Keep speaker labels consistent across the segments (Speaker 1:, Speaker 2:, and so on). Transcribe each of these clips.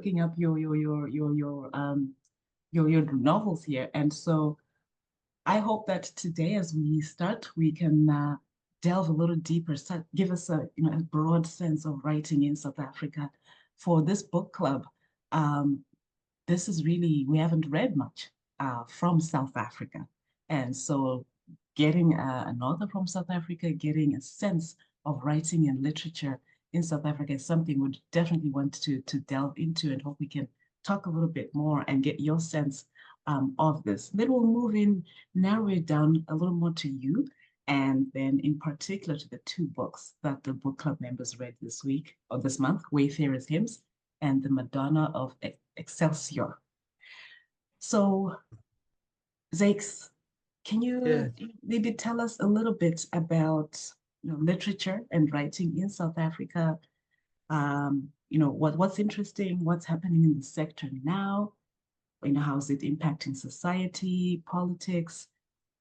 Speaker 1: looking up your novels here, and so I hope that today, as we start, we can delve a little deeper, start, give us a a broad sense of writing in South Africa. For this book club, um, this is really we haven't read much from South Africa, and so getting an author from South Africa, getting a sense of writing and literature in South Africa is something we'd definitely want to delve into, and hope we can talk a little bit more and get your sense of this. Then we'll move in, narrow it down a little more to you, and then in particular to the two books that the book club members read this week or this month, Wayfarers Hymns and the Madonna of Excelsior. So, Zakes, can
Speaker 2: Yeah.
Speaker 1: you maybe tell us a little bit about literature and writing in South Africa? What's interesting, what's happening in the sector now, how is it impacting society, politics,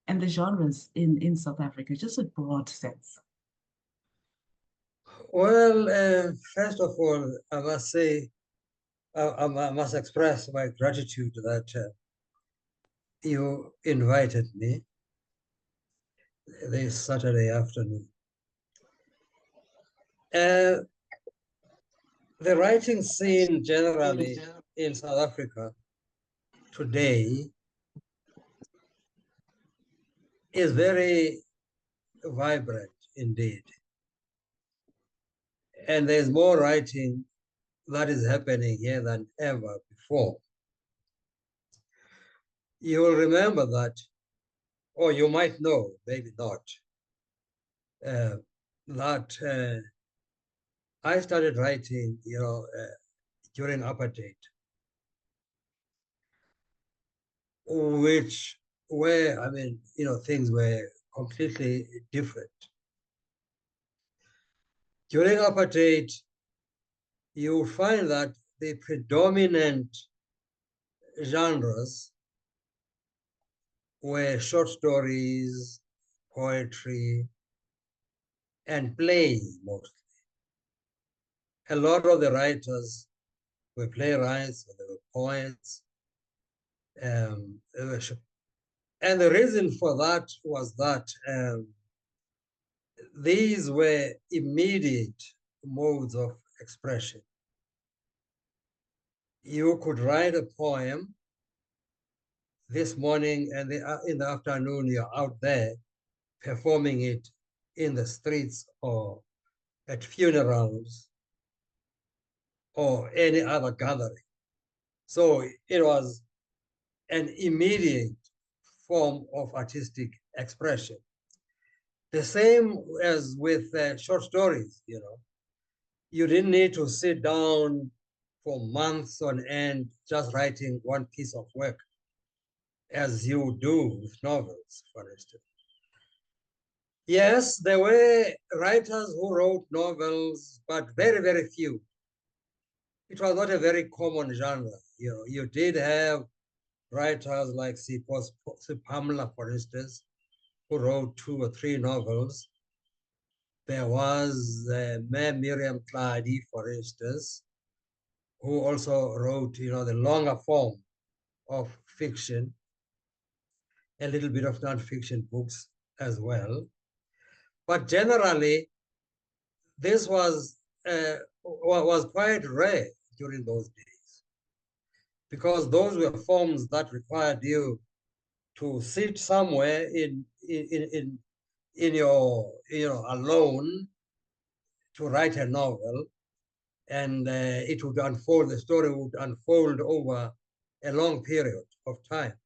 Speaker 1: and the genres in South Africa, just a broad sense.
Speaker 2: Well, first of all, I must say, I must express my gratitude that you invited me this Saturday afternoon. Uh, the writing scene generally in South Africa today is very vibrant indeed. And there's more writing that is happening here than ever before. You will remember that, or you might know, maybe not, that I started writing, during apartheid, which where, things were completely different. During apartheid, you find that the predominant genres were short stories, poetry, and plays mostly. A lot of the writers were playwrights, or they were poets. And the reason for that was that these were immediate modes of expression. You could write a poem this morning, and in the afternoon, you're out there performing it in the streets or at funerals or any other gathering. So it was an immediate form of artistic expression. The same as with short stories, you didn't need to sit down for months on end just writing one piece of work, as you do with novels, for instance. Yes, there were writers who wrote novels, but very, very few. It was not a very common genre. You did have writers like Pamela, for instance, who wrote 2 or 3 novels. There was Miriam Tladi, for instance, who also wrote, the longer form of fiction, a little bit of nonfiction books as well. But generally, this was quite rare during those days, because those were forms that required you to sit somewhere in your alone to write a novel, and it would unfold. The story would unfold over a long period of time.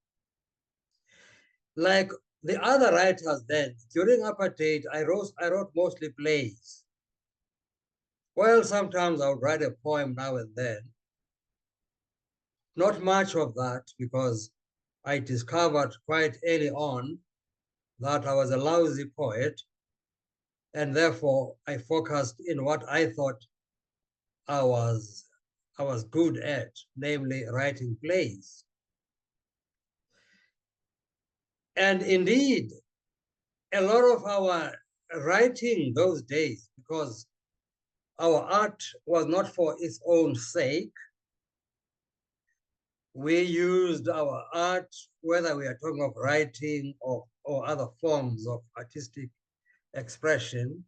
Speaker 2: Like the other writers then, during apartheid, I wrote mostly plays. Well, sometimes I would write a poem now and then. Not much of that, because I discovered quite early on that I was a lousy poet, and therefore I focused in what I thought I was good at, namely writing plays. And indeed, a lot of our writing those days, because our art was not for its own sake, We used our art, whether we are talking of writing or other forms of artistic expression,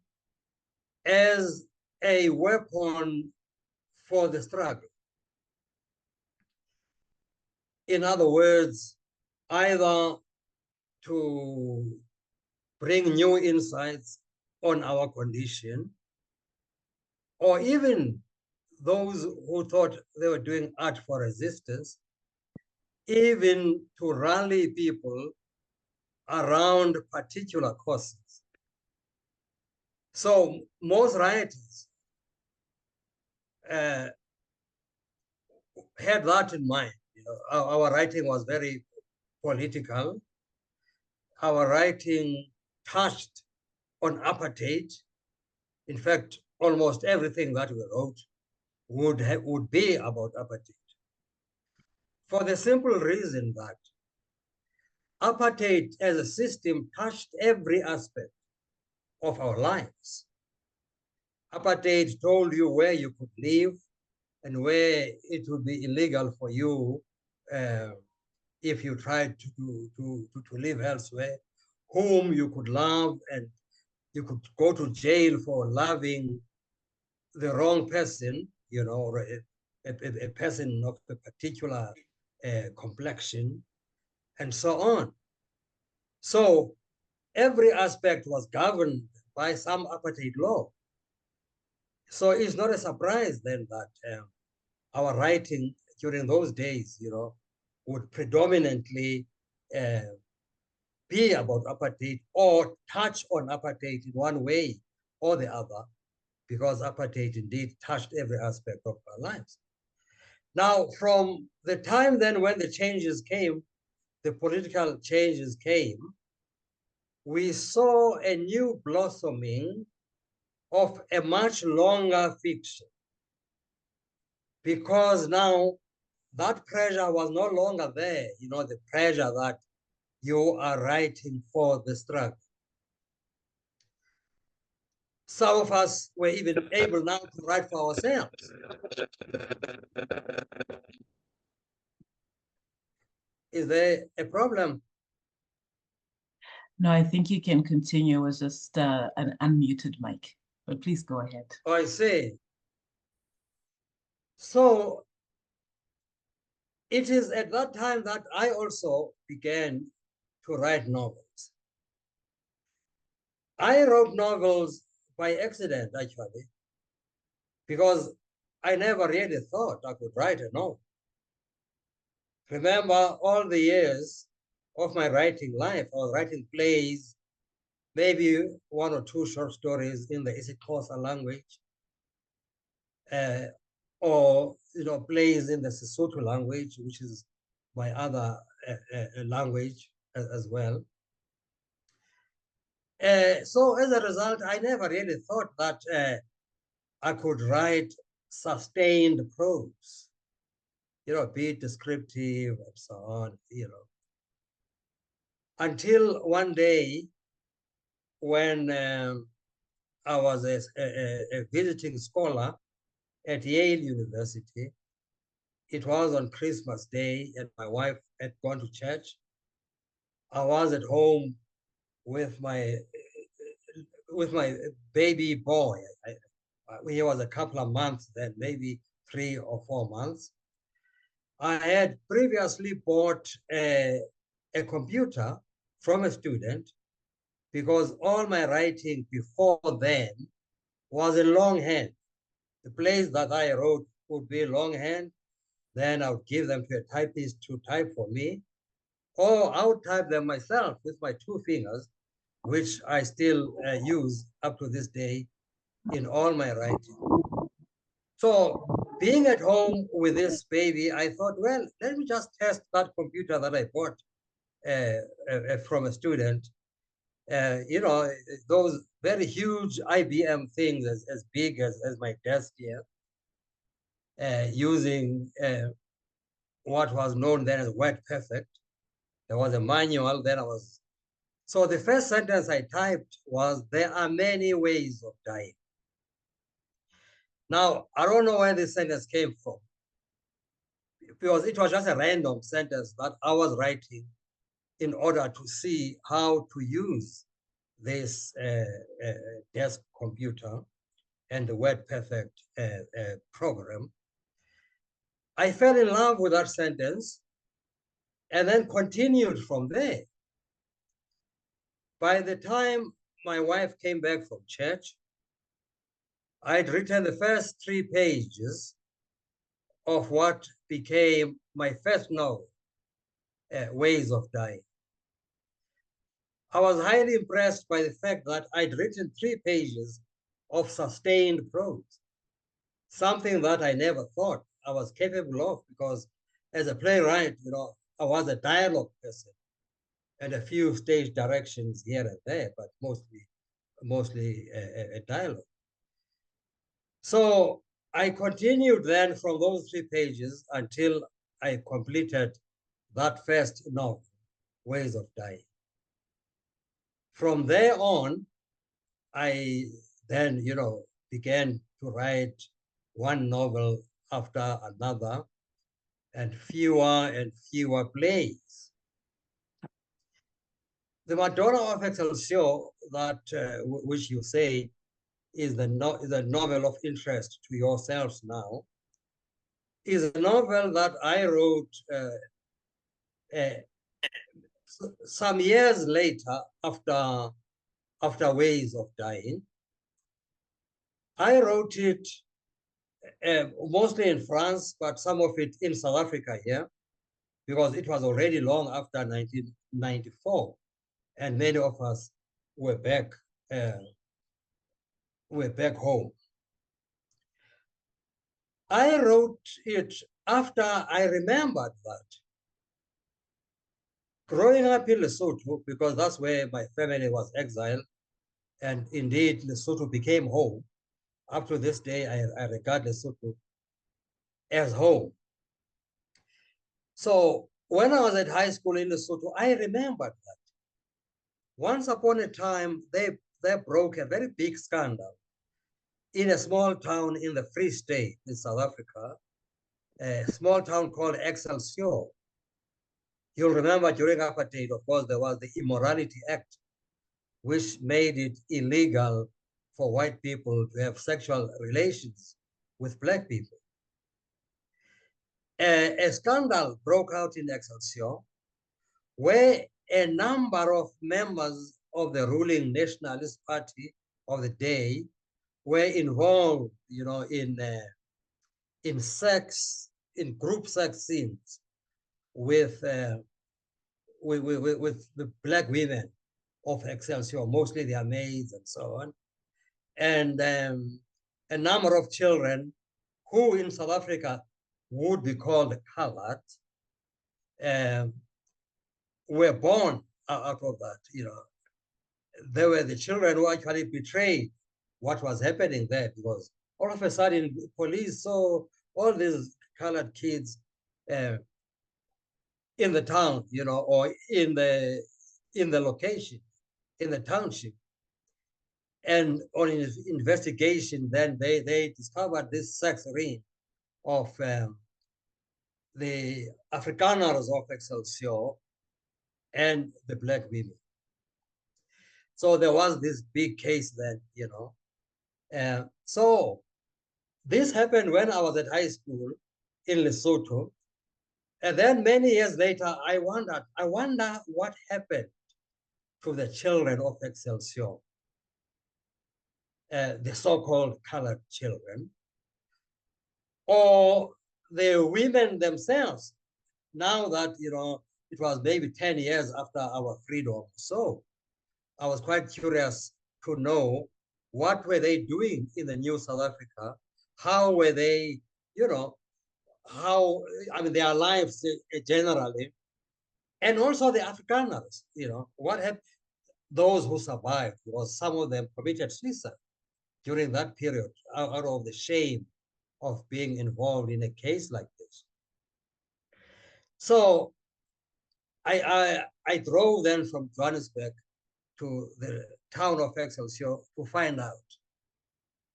Speaker 2: as a weapon for the struggle. In other words, either to bring new insights on our condition, or even those who thought they were doing art for resistance, even to rally people around particular causes. So most writers had that in mind. You know, our writing was very political. Our writing touched on apartheid. In fact, almost everything that we wrote would be about apartheid, for the simple reason that apartheid as a system touched every aspect of our lives. Apartheid told you where you could live and where it would be illegal for you if you tried to live elsewhere, whom you could love, and you could go to jail for loving the wrong person, you know, or a person of a particular complexion, and so on. So every aspect was governed by some apartheid law. So it's not a surprise then that our writing during those days, you know, would predominantly be about apartheid or touch on apartheid in one way or the other, because apartheid indeed touched every aspect of our lives. Now, from the time then when the changes came, the political changes came, we saw a new blossoming of a much longer fiction, because now that pressure was no longer there, you know, the pressure that you are writing for the struggle. Some of us were even able now to write for ourselves. Is there a problem?
Speaker 1: No, I think you can continue. It was just an unmuted mic, but please go ahead.
Speaker 2: Oh, I see. So it is at that time that I also began to write novels. I wrote novels by accident, actually, because I never really thought I could write a novel. Remember, all the years of my writing life, I was writing plays, maybe one or two short stories in the isiXhosa language, or plays in the Sesotho language, which is my other language as well. So as a result, I never really thought that I could write sustained prose, be it descriptive and so on, until one day when I was a visiting scholar at Yale University. It was on Christmas Day, and my wife had gone to church. I was at home with my baby boy. He was a couple of months then, maybe 3 or 4 months. I had previously bought a computer from a student, because all my writing before then was in longhand. The plays that I wrote would be longhand. Then I would give them to a typist to type for me, or I would type them myself with my 2 fingers, which I still use up to this day in all my writing. So being at home with this baby, I thought, well, let me just test that computer that I bought from a student. Those very huge IBM things as big as my desk here, using what was known then as Word Perfect. There was a manual, then I was. So the first sentence I typed was, "There are many ways of dying." Now, I don't know where this sentence came from, because it was just a random sentence that I was writing in order to see how to use this desk computer and the WordPerfect program. I fell in love with that sentence and then continued from there. By the time my wife came back from church, I'd written the first 3 pages of what became my first novel, Ways of Dying. I was highly impressed by the fact that I'd written 3 pages of sustained prose, something that I never thought I was capable of, because as a playwright, I was a dialogue person and a few stage directions here and there, but mostly a dialogue. So I continued then from those 3 pages until I completed that first novel, Ways of Dying. From there on, I then, began to write one novel after another and fewer plays. The Madonna of Excelsior, that which you say is the novel of interest to yourselves now, is a novel that I wrote some years later after Ways of Dying. I wrote it mostly in France, but some of it in South Africa here, because it was already long after 1994, and many of us were back home. I wrote it after I remembered that growing up in Lesotho, because that's where my family was exiled, and indeed Lesotho became home. Up to this day, I regard Lesotho as home. So when I was at high school in Lesotho, I remembered that once upon a time, they broke a very big scandal in a small town in the Free State in South Africa, a small town called Excelsior. You'll remember during apartheid, of course, there was the Immorality Act, which made it illegal for white people to have sexual relations with black people. A scandal broke out in Excelsior where a number of members of the ruling Nationalist Party of the day were involved, in group sex scenes with the black women of Excelsior, mostly their maids and so on, and a number of children who in South Africa would be called colored, were born out of that. They were the children who actually betrayed what was happening there, because all of a sudden police saw all these colored kids in the town, or in the location, in the township. And on investigation, then they discovered this sex ring of the Afrikaners of Excelsior and the black women. So there was this big case then, so this happened when I was at high school in Lesotho. And then many years later, I wonder what happened to the children of Excelsior, the so-called colored children, or the women themselves, now that, it was maybe 10 years after our freedom. So I was quite curious to know what were they doing in the new South Africa? How were they, their lives generally, and also the Afrikaners, what happened, those who survived, because some of them committed suicide during that period out of the shame of being involved in a case like this. So I drove then from Johannesburg to the town of Excelsior to find out.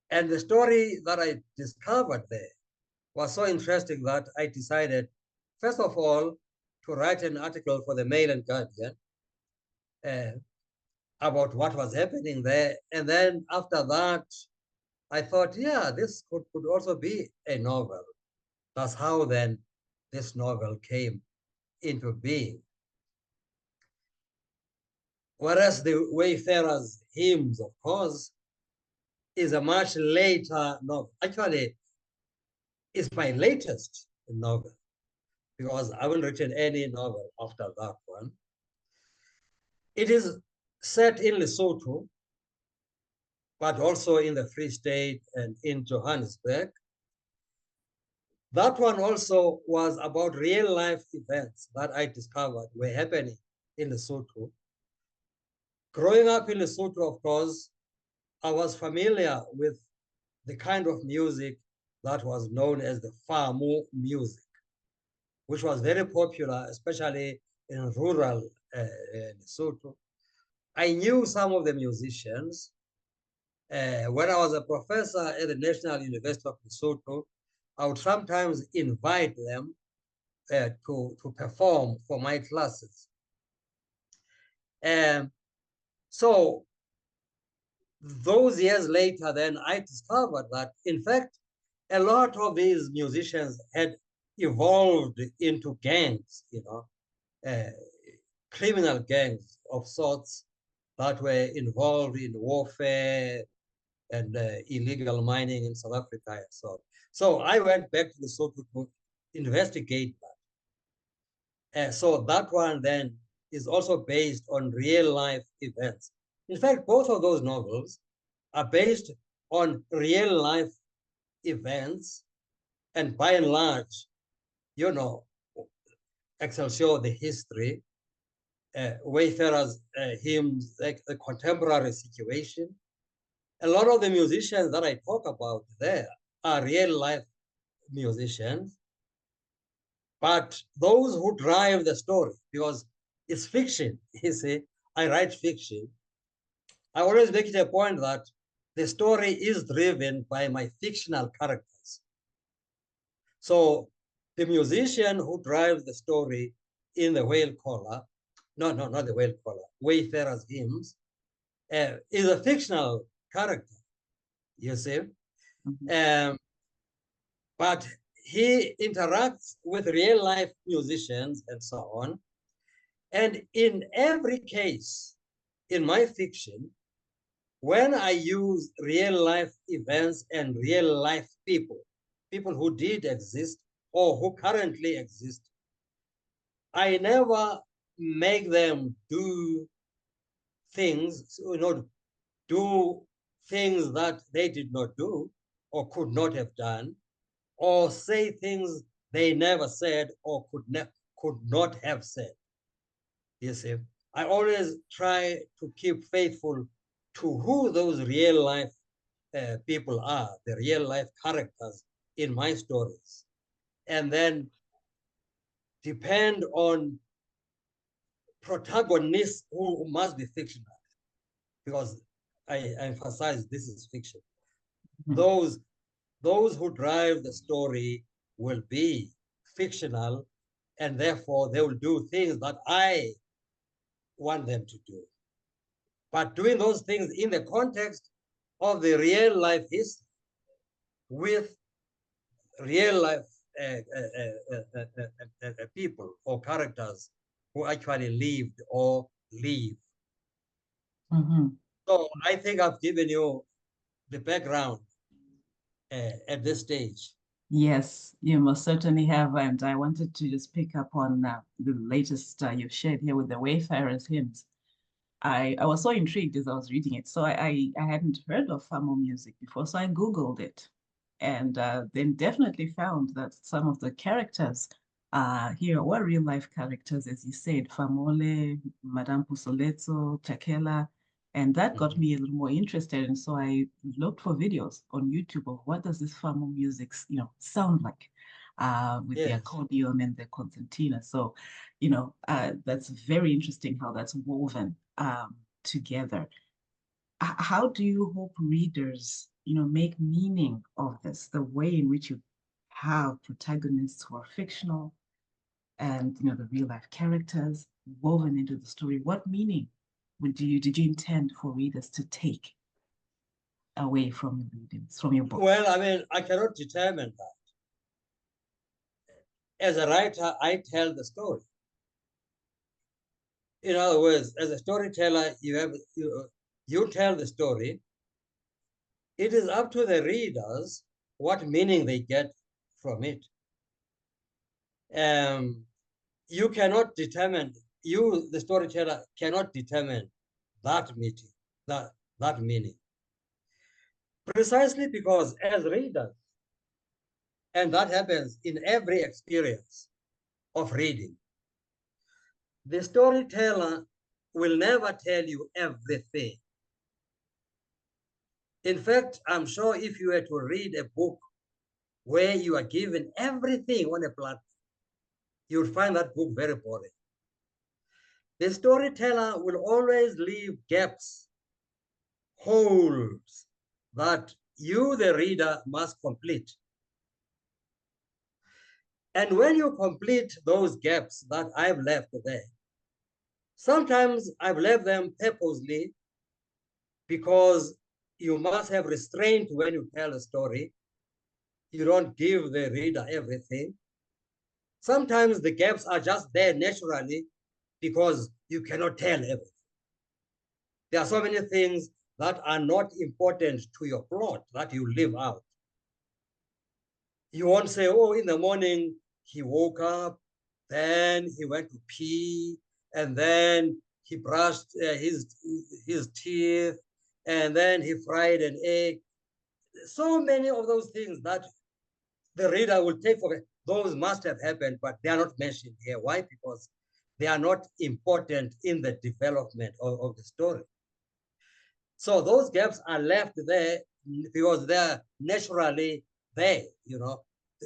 Speaker 2: And the story that I discovered there was so interesting that I decided first of all, to write an article for the Mail and Guardian about what was happening there. And then after that, I thought, yeah, this could also be a novel. That's how then this novel came into being. Whereas the Wayfarers Hymns, of course, is a much later novel. Actually, it's my latest novel because I haven't written any novel after that one. It is set in Lesotho, but also in the Free State and in Johannesburg. That one also was about real life events that I discovered were happening in Lesotho. Growing up in Lesotho, of course, I was familiar with the kind of music that was known as the Famu music, which was very popular, especially in rural Lesotho. I knew some of the musicians. When I was a professor at the National University of Lesotho, I would sometimes invite them to perform for my classes. So those years later, then I discovered that, in fact, a lot of these musicians had evolved into gangs, criminal gangs of sorts that were involved in warfare and illegal mining in South Africa and so on. So I went back to the Lesotho to investigate that. So that one then is also based on real life events. In fact, both of those novels are based on real life events, and by and large, Excelsior, the history, Wayfarers Hymns, like the contemporary situation. A lot of the musicians that I talk about there are real life musicians, but those who drive the story, because it's fiction, you see, I write fiction. I always make it a point that the story is driven by my fictional characters. So the musician who drives the story in the Whale Collar, no, not the Whale Collar, Wayfarers Hymns, is a fictional character, you see. But he interacts with real life musicians and so on. And in every case, in my fiction, when I use real life events and real life people who did exist or who currently exist, I never make them do things, do things that they did not do or could not have done, or say things they never said or could not have said. You see, I always try to keep faithful to who those real life people are, the real life characters in my stories, and then depend on protagonists who must be fictional, because I emphasize this is fiction. Those who drive the story will be fictional, and therefore they will do things that I want them to do. But doing those things in the context of the real life history with real life people or characters who actually lived or live. So I think I've given you the background at this stage.
Speaker 1: Yes, you most certainly have. And I wanted to just pick up on the latest you've shared here with the Wayfarers Hymns. I was so intrigued as I was reading it. So I hadn't heard of Famo music before, so I Googled it and then definitely found that some of the characters here were real life characters, as you said, Famole, Madame Pusoletso, Takela, and that got me a little more interested. And so I looked for videos on YouTube of what does this Famo music, sound like with the accordion and the concertina. So, that's very interesting how that's woven together. How do you hope readers, make meaning of this, the way in which you have protagonists who are fictional and the real life characters woven into the story. What meaning did you intend for readers to take away from your readings, from your book?
Speaker 2: Well, I mean, I cannot determine that. As a writer, I tell the story. In other words, as a storyteller, you tell the story. It is up to the readers what meaning they get from it. You cannot determine, the storyteller, cannot determine that meaning. Precisely because as readers, and that happens in every experience of reading, the storyteller will never tell you everything. In fact, I'm sure if you were to read a book where you are given everything on a platform, you'll find that book very boring. The storyteller will always leave gaps, holes that you, the reader, must complete. And when you complete those gaps that I've left there, sometimes I've left them purposely because you must have restraint when you tell a story. You don't give the reader everything. Sometimes the gaps are just there naturally because you cannot tell everything. There are so many things that are not important to your plot that you leave out. You won't say, oh, in the morning he woke up, then he went to pee, and then he brushed his teeth, and then he fried an egg. So many of those things that the reader will take for granted. Those must have happened, but they are not mentioned here. Why? Because they are not important in the development of the story. So those gaps are left there because they're naturally there. The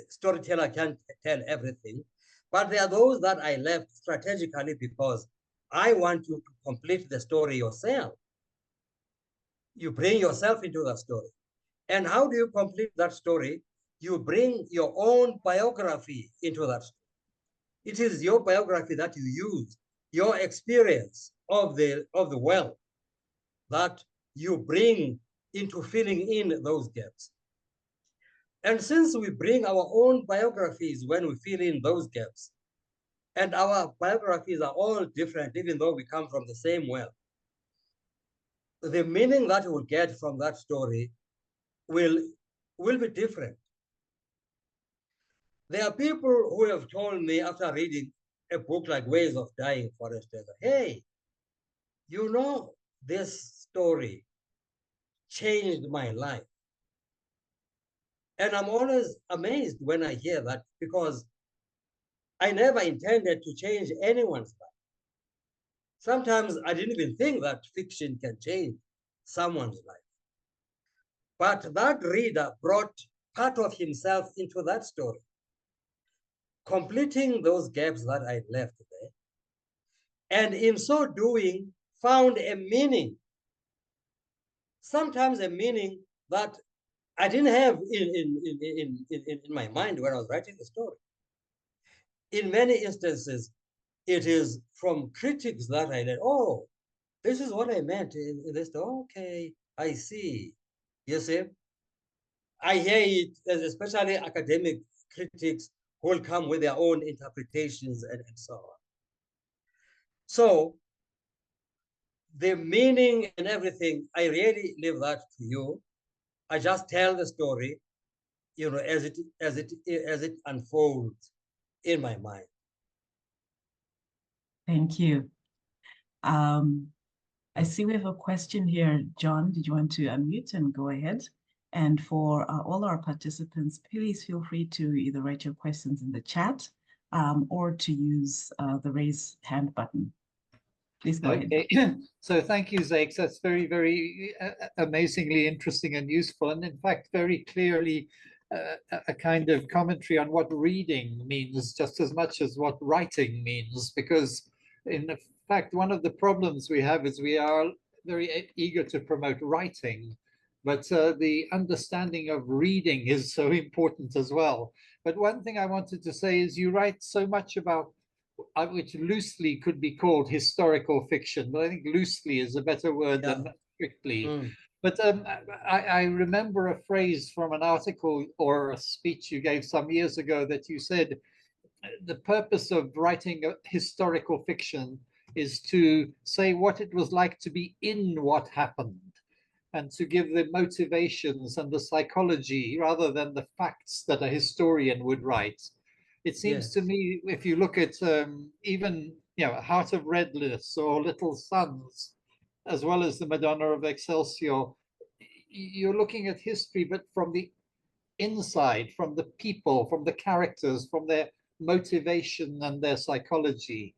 Speaker 2: storyteller can't tell everything, but there are those that I left strategically because I want you to complete the story yourself. You bring yourself into the story. And how do you complete that story? You bring your own biography into that story. It is your biography that you use, your experience of the world that you bring into filling in those gaps. And since we bring our own biographies when we fill in those gaps, and our biographies are all different, even though we come from the same well, the meaning that we'll get from that story will be different. There are people who have told me after reading a book like Ways of Dying, for instance, hey, this story changed my life. And I'm always amazed when I hear that because I never intended to change anyone's life. Sometimes I didn't even think that fiction can change someone's life. But that reader brought part of himself into that story, completing those gaps that I left there. And in so doing, found a meaning, sometimes a meaning that I didn't have in my mind when I was writing the story. In many instances, it is from critics that I learned, oh, this is what I meant in this story. Okay, I see. You see? I hear it, especially academic critics who will come with their own interpretations and so on. So the meaning and everything, I really leave that to you. I just tell the story, as it unfolds in my mind.
Speaker 1: Thank you. I see we have a question here. John, did you want to unmute and go ahead? And for all our participants, please feel free to either write your questions in the chat or to use the raise hand button. Please go ahead.
Speaker 3: So thank you, Zakes. That's very, very amazingly interesting and useful. And in fact, very clearly a kind of commentary on what reading means just as much as what writing means. Because in fact, one of the problems we have is we are very eager to promote writing, but the understanding of reading is so important as well. But one thing I wanted to say is you write so much about which loosely could be called historical fiction, but I think loosely is a better word than strictly. But I remember a phrase from an article or a speech you gave some years ago that you said the purpose of writing a historical fiction is to say what it was like to be in what happened and to give the motivations and the psychology rather than the facts that a historian would write. It seems to me, if you look at even, Heart of Redness or Little Sons, as well as the Madonna of Excelsior, you're looking at history, but from the inside, from the people, from the characters, from their motivation and their psychology,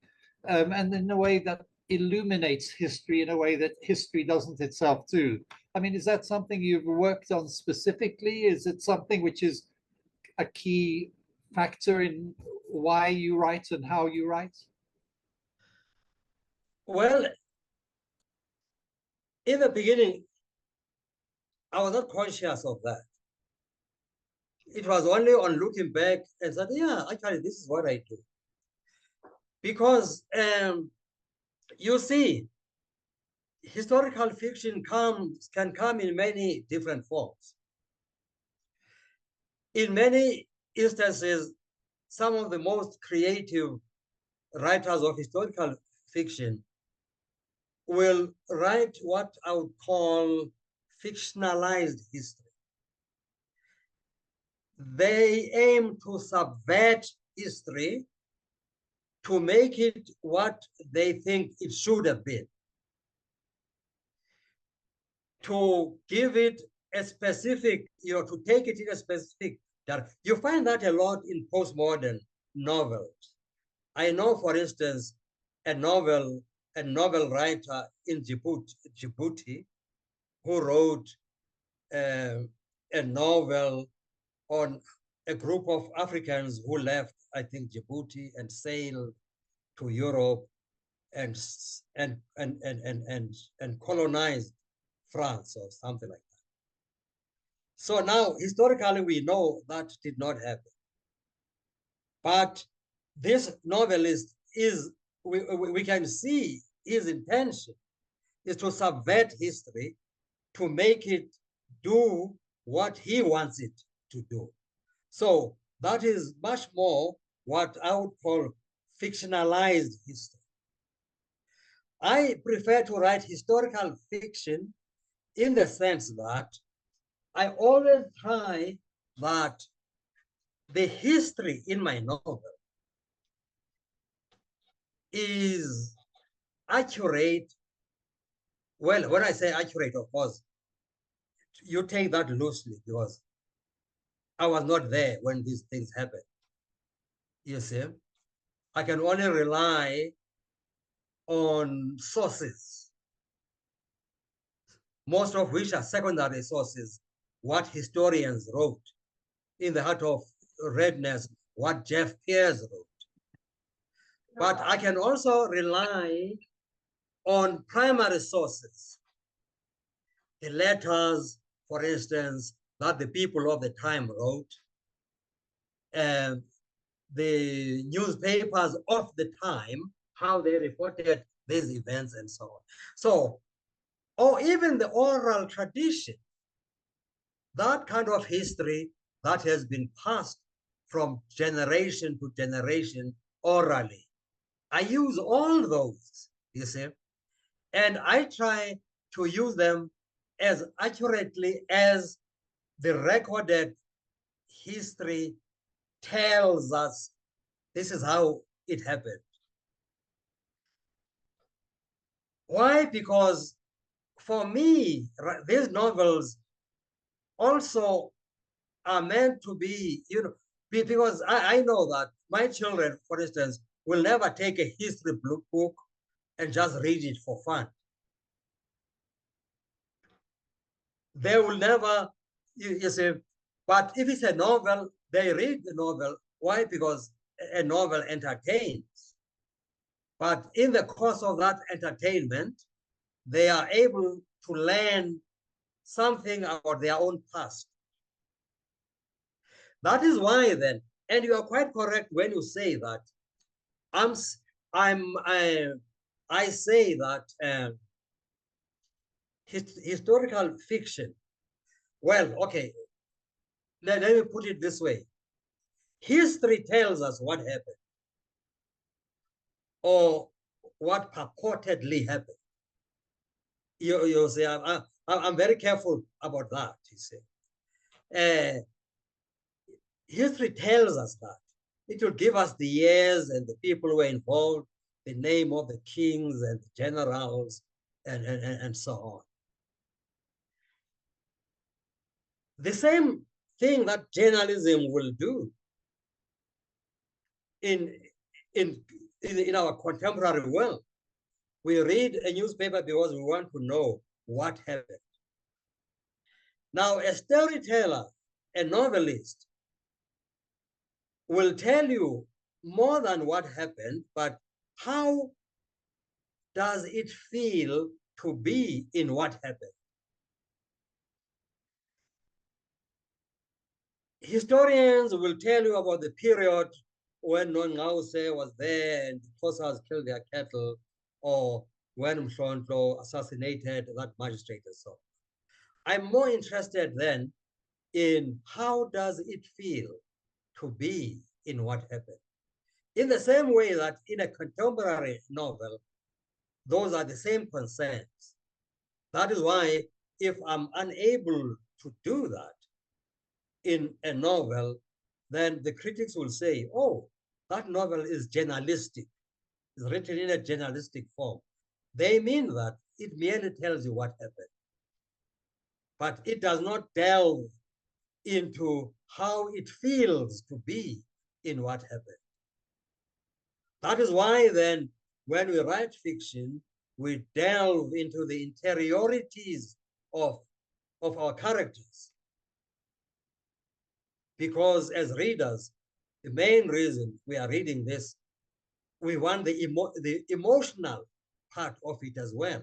Speaker 3: and in a way that illuminates history in a way that history doesn't itself do. I mean, is that something you've worked on specifically? Is it something which is a key factor in why you write and how you write?
Speaker 2: Well, in the beginning, I was not conscious of that. It was only on looking back and said, yeah, actually, this is what I do. Because you see, historical fiction can come in many different forms. In many instances, some of the most creative writers of historical fiction will write what I would call fictionalized history. They aim to subvert history to make it what they think it should have been, to give it a specific, to take it in a specific direction. You find that a lot in postmodern novels. I know, for instance, a novel writer in Djibouti who wrote a novel on a group of Africans who left, I think, Djibouti and sailed to Europe and colonized France or something like that. So now, historically, we know that did not happen. But this novelist we can see his intention is to subvert history, to make it do what he wants it to do. So that is much more what I would call fictionalized history. I prefer to write historical fiction in the sense that I always try that the history in my novel is accurate. Well, when I say accurate, of course, you take that loosely because I was not there when these things happened. You see, I can only rely on sources, most of which are secondary sources, what historians wrote. In the Heart of Redness, what Jeff Pierce wrote. But I can also rely on primary sources, the letters, for instance, that the people of the time wrote, and the newspapers of the time, how they reported these events and so on. So, or even the oral tradition, that kind of history that has been passed from generation to generation orally. I use all those, you see, and I try to use them as accurately as the recorded history tells us this is how it happened. Why? Because for me, these novels also are meant to be, because I know that my children, for instance, will never take a history book and just read it for fun. They will never, you see, but if it's a novel, they read the novel. Why? Because a novel entertains. But in the course of that entertainment, they are able to learn something about their own past. That is why then, and you are quite correct when you say that I say that historical fiction, well, okay, let me put it this way. History tells us what happened or what purportedly happened. You say, I'm very careful about that, you say. History tells us that. It will give us the years and the people who were involved, the name of the kings and the generals, and so on. The same thing that journalism will do in our contemporary world. We read a newspaper because we want to know what happened. Now, a storyteller, a novelist, will tell you more than what happened, but how does it feel to be in what happened? Historians will tell you about the period when Nongause was there and the Xhosas killed their cattle, or when Mhlonhlo assassinated that magistrate and so on. I'm more interested then in how does it feel to be in what happened. In the same way that in a contemporary novel, those are the same concerns. That is why if I'm unable to do that in a novel, then the critics will say, oh, that novel is journalistic. It's written in a journalistic form. They mean that it merely tells you what happened, but it does not delve into how it feels to be in what happened. That is why then, when we write fiction, we delve into the interiorities of our characters. Because as readers, the main reason we are reading this, we want the emotional part of it as well.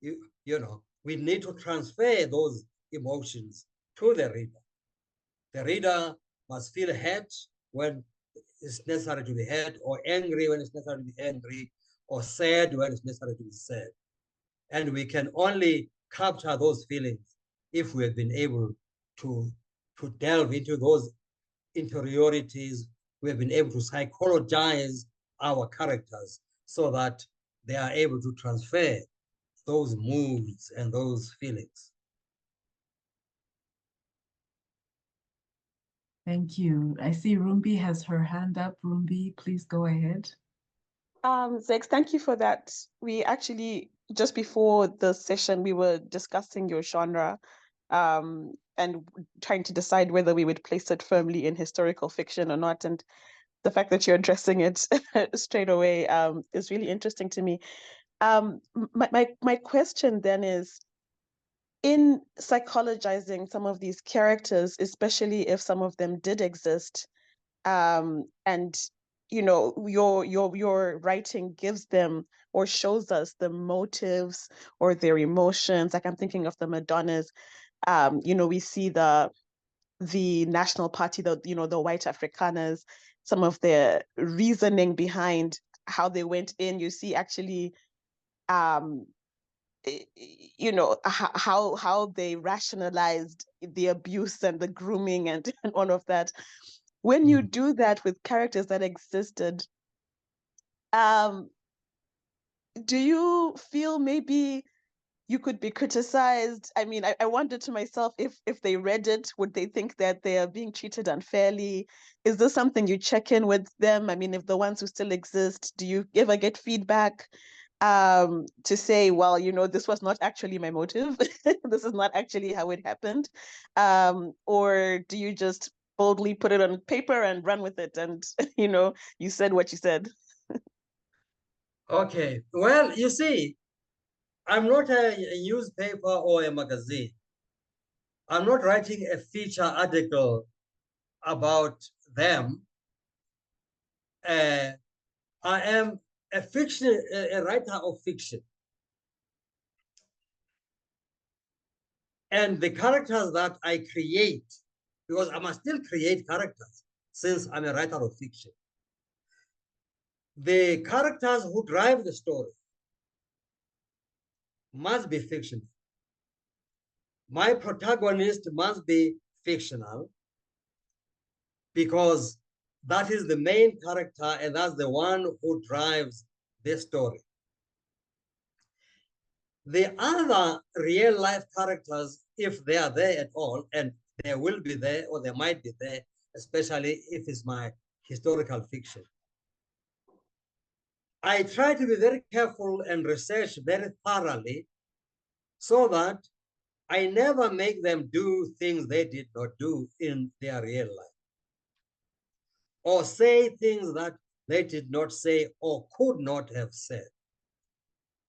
Speaker 2: You know, we need to transfer those emotions to the reader. The reader must feel hurt when it's necessary to be hurt, or angry when it's necessary to be angry, or sad when it's necessary to be sad. And we can only capture those feelings if we have been able to delve into those interiorities. We have been able to psychologize our characters so that they are able to transfer those moods and those feelings.
Speaker 1: Thank you. I see Rumbi has her hand up. Rumbi, please go ahead.
Speaker 4: Zakes, thank you for that. We actually, just before the session, we were discussing your genre and trying to decide whether we would place it firmly in historical fiction or not. And the fact that you're addressing it straight away is really interesting to me. My question then is, in psychologizing some of these characters, especially if some of them did exist, and you know, your writing gives them or shows us the motives or their emotions. Like I'm thinking of the Madonnas. You know, we see the National Party, the white Afrikaners, some of their reasoning behind how they went in. You see actually you know, how they rationalized the abuse and the grooming and all of that. When you do that with characters that existed, do you feel maybe you could be criticized? I mean, I wonder to myself, if they read it, would they think that they are being treated unfairly? Is this something you check in with them? I mean, if the ones who still exist, do you ever get feedback to say, well, you know, this was not actually my motive. This is not actually how it happened. Or do you just boldly put it on paper and run with it and, you know, you said what you said?
Speaker 2: Okay, well, you see, I'm not a newspaper or a magazine. I'm not writing a feature article about them. I am a writer of fiction. And the characters that I create, because I must still create characters since I'm a writer of fiction, the characters who drive the story must be fictional. My protagonist must be fictional because that is the main character and that's the one who drives this story. The other real life characters, if they are there at all, and they will be there or they might be there, especially if it's my historical fiction, I try to be very careful and research very thoroughly so that I never make them do things they did not do in their real life, or say things that they did not say or could not have said.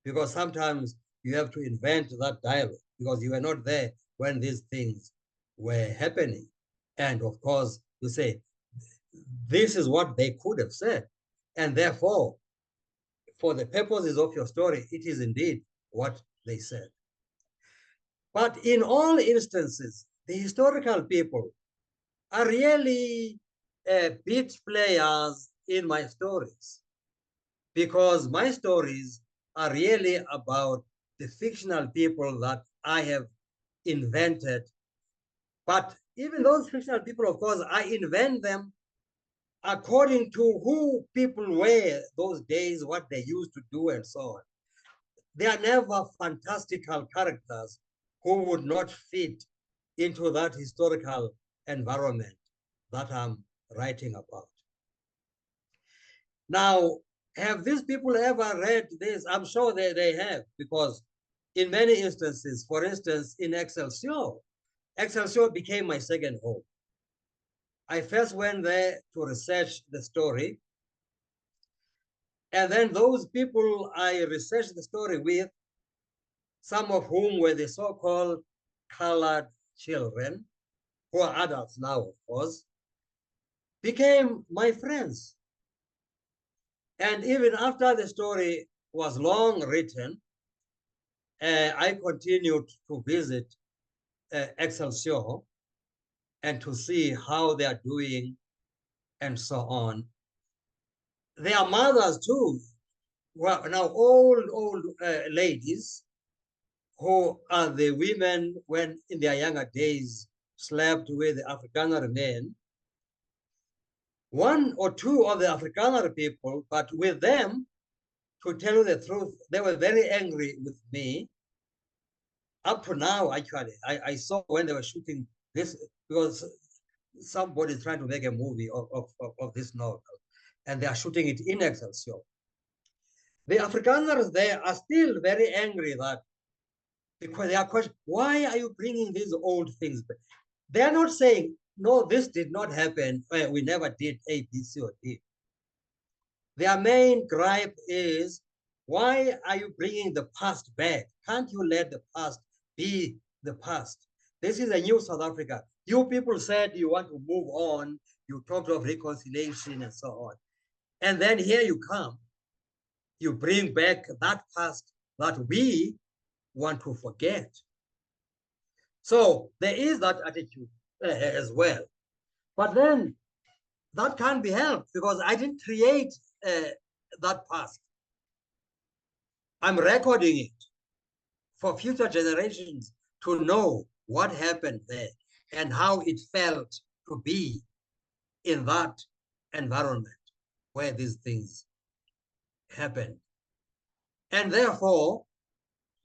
Speaker 2: Because sometimes you have to invent that dialogue because you were not there when these things were happening. And of course, you say, this is what they could have said. And therefore, for the purposes of your story, it is indeed what they said. But in all instances, the historical people are really bit players in my stories because my stories are really about the fictional people that I have invented. But even those fictional people, of course, I invent them according to who people were those days, what they used to do, and so on. They are never fantastical characters who would not fit into that historical environment that I'm writing about. Now, have these people ever read this? I'm sure they have, because in many instances, for instance, in Excelsior, Excelsior became my second home. I first went there to research the story. And then those people I researched the story with, some of whom were the so-called colored children, who are adults now, of course, became my friends. And even after the story was long written, I continued to visit Excelsior and to see how they are doing and so on. Their mothers too were now old ladies who are the women when in their younger days slept with the Afrikaner men. One or two of the Afrikaner people, but with them, to tell you the truth, they were very angry with me. Up to now, actually, I saw when they were shooting this, because somebody's trying to make a movie of this novel, and they are shooting it in Excelsior. The Afrikaners there are still very angry that, because they are questioning, why are you bringing these old things back? They are not saying, no, this did not happen. We never did A, B, C, or D. Their main gripe is, why are you bringing the past back? Can't you let the past be the past? This is a new South Africa. You people said you want to move on. You talked of reconciliation and so on. And then here you come. You bring back that past that we want to forget. So there is that attitude as well. But then that can't be helped because I didn't create that past. I'm recording it for future generations to know what happened there and how it felt to be in that environment where these things happened. And therefore,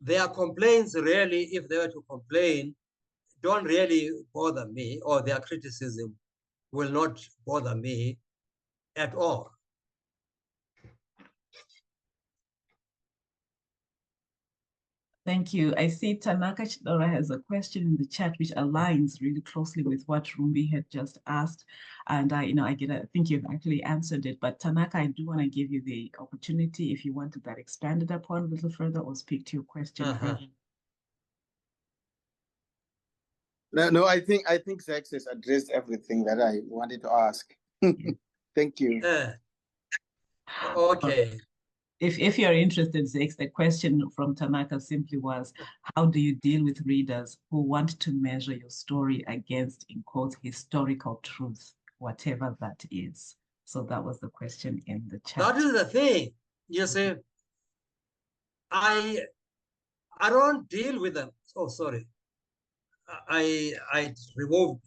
Speaker 2: their complaints really, if they were to complain, don't really bother me, or their criticism will not bother me at all.
Speaker 1: Thank you. I see Tanaka Chidora has a question in the chat which aligns really closely with what Rumbi had just asked. And I think you've actually answered it. But Tanaka, I do want to give you the opportunity if you wanted that expanded upon a little further or speak to your question further.
Speaker 5: No, I think Zakes has addressed everything that I wanted to ask. Thank you.
Speaker 2: Okay.
Speaker 1: If you're interested, Zakes, the question from Tanaka simply was, how do you deal with readers who want to measure your story against, in quotes, historical truth, whatever that is? So that was the question in the chat.
Speaker 2: That is the thing. You see, I don't deal with them. Oh, sorry. I removed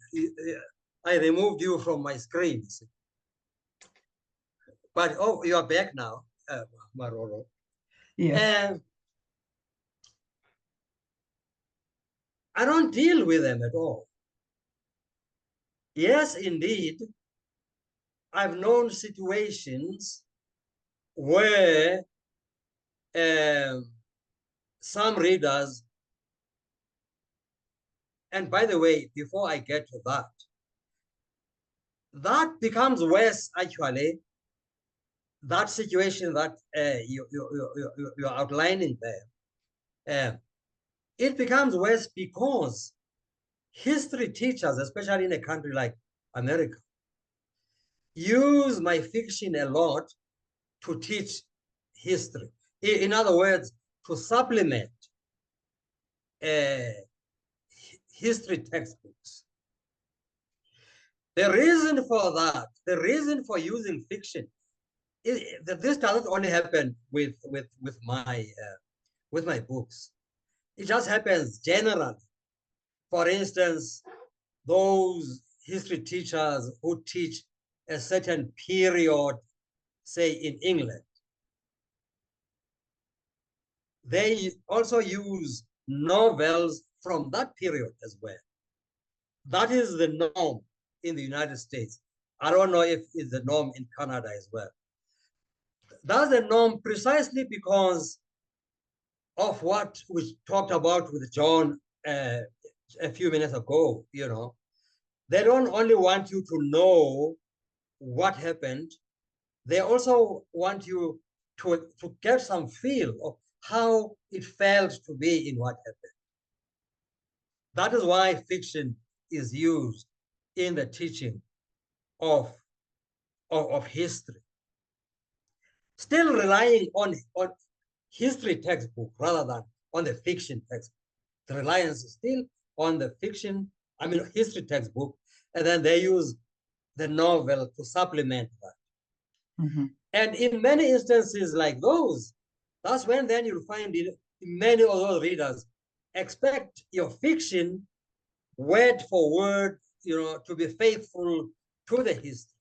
Speaker 2: you from my screen. But oh, you are back now, Maroro.
Speaker 1: Yes.
Speaker 2: And I don't deal with them at all. Yes, indeed, I've known situations where some readers, and by the way, before I get to that, that becomes worse actually, that situation that you're outlining there. It becomes worse because history teachers, especially in a country like America, use my fiction a lot to teach history. In other words, to supplement history textbooks. The reason for that, the reason for using fiction, that this doesn't only happen with my books. It just happens generally. For instance, those history teachers who teach a certain period, say in England, they also use novels from that period as well. That is the norm in the United States. I don't know if it's the norm in Canada as well. That's the norm precisely because of what we talked about with John a few minutes ago. You know, they don't only want you to know what happened, they also want you to get some feel of how it felt to be in what happened. That is why fiction is used in the teaching of history. Still relying on history textbook rather than on the fiction textbook. The reliance is still on the fiction, history textbook, and then they use the novel to supplement that.
Speaker 1: Mm-hmm.
Speaker 2: And in many instances like those, that's when then you'll find many of those readers expect your fiction word for word, to be faithful to the history.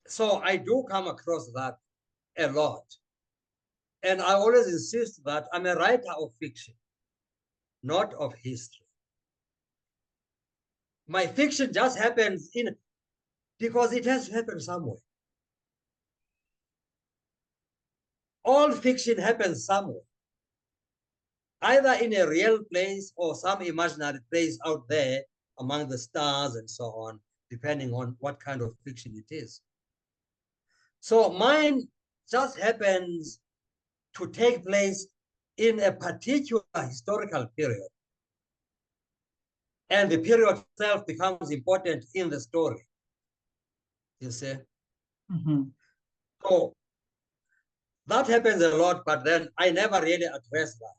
Speaker 2: So I do come across that a lot. And I always insist that I'm a writer of fiction, not of history. My fiction just happens because it has to happen somewhere. All fiction happens somewhere, either in a real place or some imaginary place out there among the stars and so on, depending on what kind of fiction it is. So mine just happens to take place in a particular historical period. And the period itself becomes important in the story, you see?
Speaker 1: Mm-hmm.
Speaker 2: So that happens a lot, but then I never really address that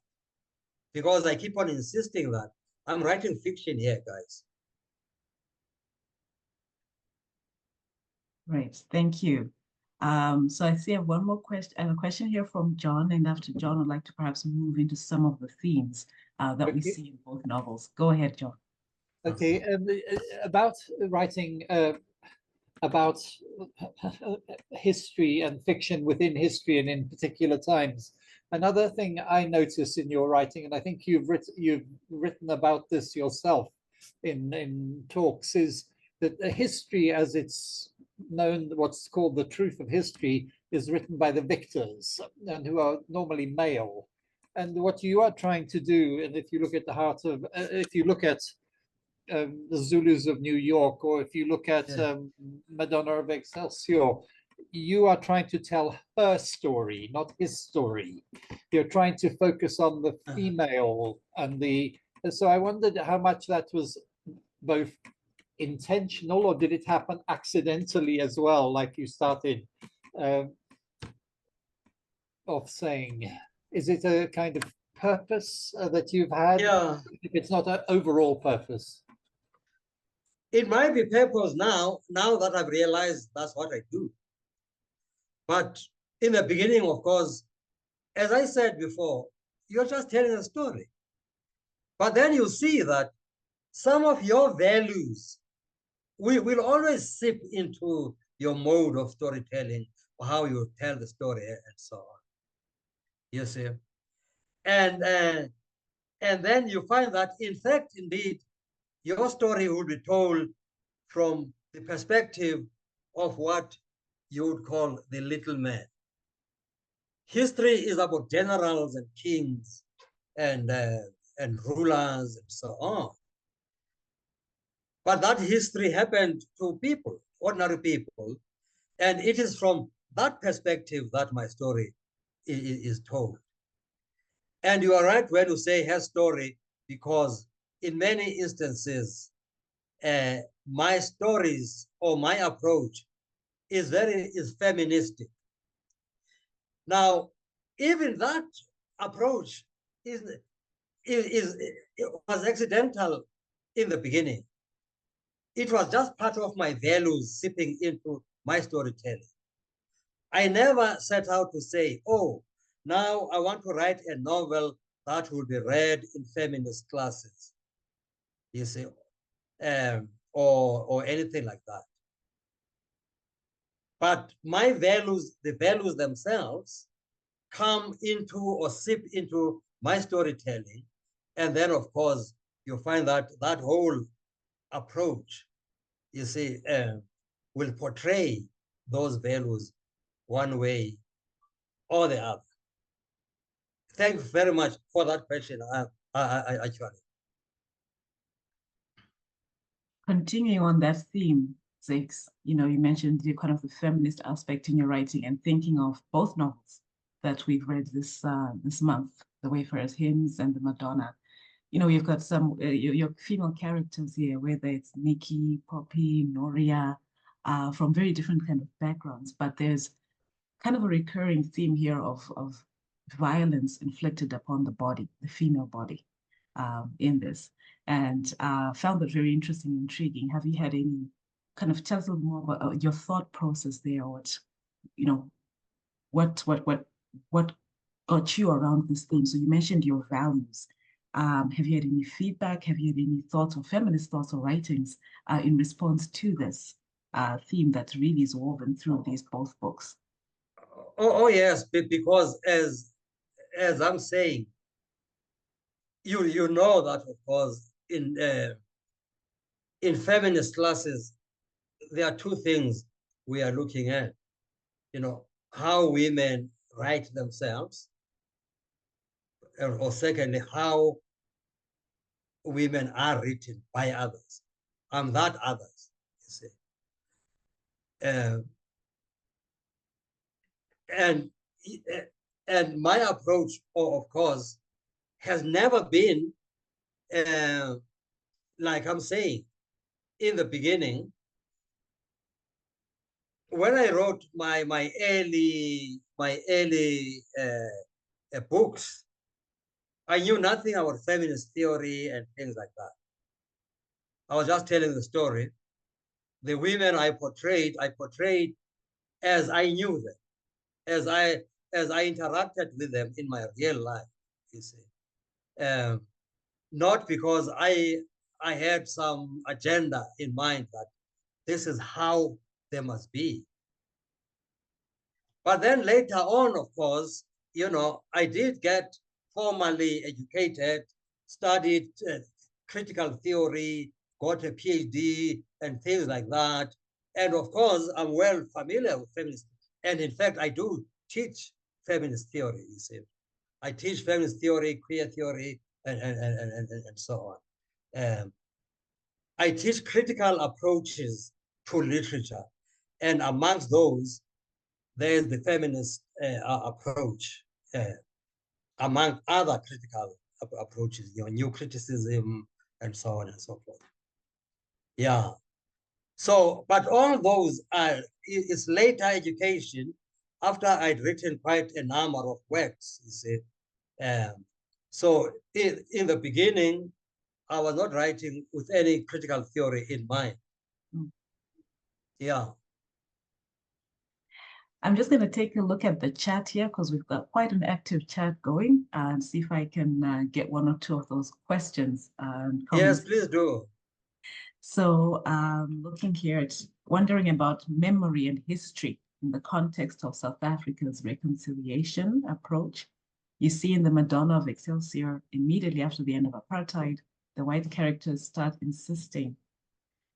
Speaker 2: because I keep on insisting that I'm writing fiction here, guys.
Speaker 1: Right, thank you. So I see I have one more question. I have a question here from John, and after John, I'd like to perhaps move into some of the themes that we see in both novels. Go ahead, John.
Speaker 3: Okay, about writing about history and fiction within history and in particular times. Another thing I notice in your writing, and I think you've written about this yourself in talks, is that the history, as it's known, what's called the truth of history, is written by the victors, and who are normally male. And what you are trying to do, and if you look at the heart of, if you look at the Zulus of New York, or if you look at Madonna of Excelsior, you are trying to tell her story, not his story. You're trying to focus on the female and so I wondered how much that was both intentional, or did it happen accidentally as well, like you started off saying? Is it a kind of purpose that you've had?
Speaker 2: Yeah.
Speaker 3: If it's not an overall purpose.
Speaker 2: It might be purpose now that I've realized that's what I do. But in the beginning, of course, as I said before, you're just telling a story. But then you see that some of your values will always seep into your mode of storytelling, or how you tell the story, and so on. You see, and then you find that, in fact, indeed, your story will be told from the perspective of what you would call the little man. History is about generals and kings and rulers and so on. But that history happened to people, ordinary people, and it is from that perspective that my story is told. And you are right when you say her story, because in many instances, my stories or my approach is feministic. Now, even that approach was accidental in the beginning. It was just part of my values seeping into my storytelling. I never set out to say, oh, now I want to write a novel that will be read in feminist classes, you see, or anything like that. But my values, the values themselves, come into or seep into my storytelling. And then, of course, you find that that whole approach, you see, will portray those values one way or the other. Thank you very much for that question. Actually.
Speaker 1: Continuing on that theme, Zakes, you mentioned the kind of the feminist aspect in your writing, and thinking of both novels that we've read this month, the Wayfarers Hymns and the Madonna. You've got some your female characters here, whether it's Nikki, Poppy, Noria, from very different kind of backgrounds, but there's kind of a recurring theme here of violence inflicted upon the body, the female body, in this, and found that very interesting and intriguing. Have you had any kind of, tell us a little more about your thought process there, or what got you around this theme? So you mentioned your values. Have you had any feedback? Have you had any thoughts or feminist thoughts or writings in response to this theme that really is woven through these both books?
Speaker 2: Oh yes, because as I'm saying, you know that, of course, in feminist classes, there are two things we are looking at. How women write themselves, or secondly, how women are written by others. I'm that others, you see. And my approach, of course, has never been like I'm saying in the beginning. When I wrote my early books, I knew nothing about feminist theory and things like that. I was just telling the story. The women I portrayed as I knew them, as I interacted with them in my real life, you see. Not because I had some agenda in mind that this is how they must be. But then later on, of course, I did get formally educated, studied critical theory, got a PhD and things like that. And of course, I'm well familiar with feminist. And in fact, I do teach feminist theory, you see. I teach feminist theory, queer theory, and so on. I teach critical approaches to literature. And amongst those, there's the feminist approach, among other critical approaches, new criticism, and so on and so forth. Yeah. So, but all those is later education after I'd written quite a number of works, you see. So in the beginning, I was not writing with any critical theory in mind.
Speaker 1: Mm.
Speaker 2: Yeah.
Speaker 1: I'm just going to take a look at the chat here because we've got quite an active chat going and see if I can get one or two of those questions.
Speaker 2: Yes, please do.
Speaker 1: So looking here at wondering about memory and history in the context of South Africa's reconciliation approach. You see in the Madonna of Excelsior, immediately after the end of apartheid, the white characters start insisting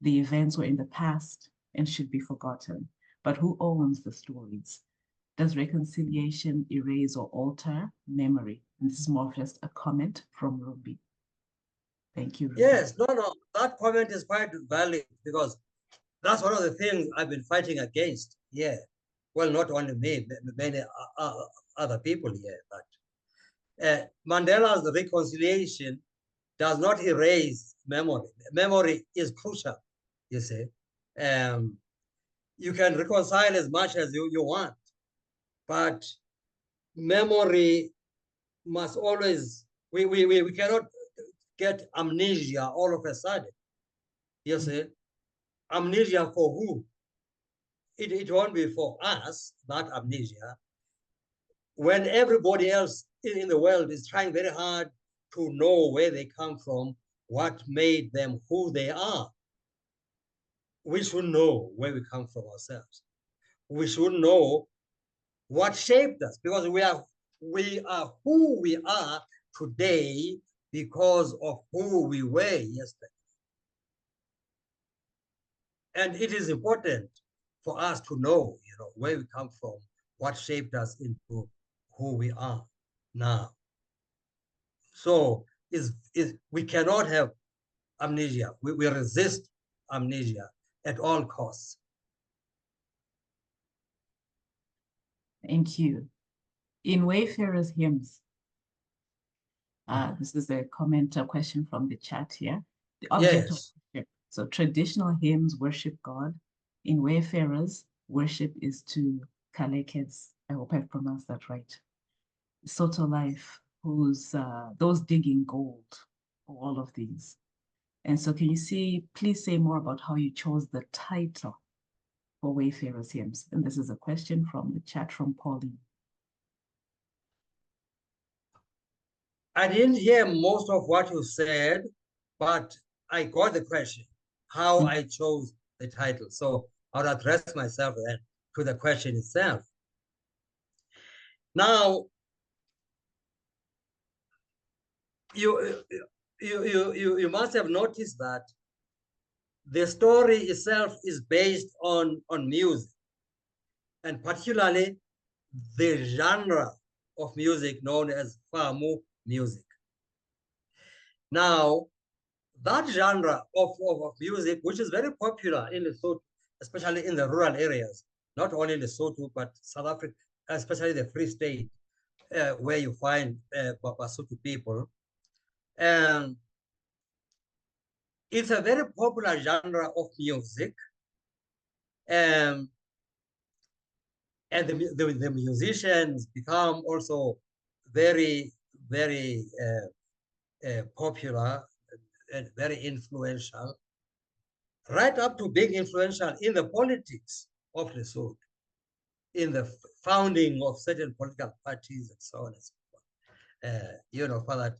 Speaker 1: the events were in the past and should be forgotten. But who owns the stories? Does reconciliation erase or alter memory? And this is more of just a comment from Ruby. Thank you, Ruby.
Speaker 2: Yes, no, that comment is quite valid because that's one of the things I've been fighting against. Yeah. Well, not only me, many other people here. But Mandela's reconciliation does not erase memory. Memory is crucial, you see. You can reconcile as much as you want, but memory must always, we cannot get amnesia all of a sudden. You see, amnesia for who? It won't be for us, that amnesia. When everybody else in the world is trying very hard to know where they come from, what made them who they are, we should know where we come from ourselves. We should know what shaped us, because we are who we are today because of who we were yesterday. And it is important for us to know, where we come from, what shaped us into who we are now. So we cannot have amnesia. We resist amnesia at all costs.
Speaker 1: Thank you. In Wayfarers Hymns, this is a comment, a question from the chat here. The object of worship. So traditional hymns worship God. In Wayfarers, worship is to Kalekes, I hope I've pronounced that right, Soto life, who's those digging gold for all of these. And so can you please say more about how you chose the title for Wayfarers Hymns? And this is a question from the chat from Pauline.
Speaker 2: I didn't hear most of what you said, but I got the question, how I chose the title. So I'll address myself then to the question itself. Now, you must have noticed that the story itself is based on music, and particularly the genre of music known as Famu music. Now, that genre of music, which is very popular in Lesotho, especially in the rural areas, not only Lesotho, but South Africa, especially the Free State, where you find Basotho people. And it's a very popular genre of music. And the musicians become also very, very popular and very influential, right up to being influential in the politics of Lesotho, in the founding of certain political parties and so on and so forth. For that.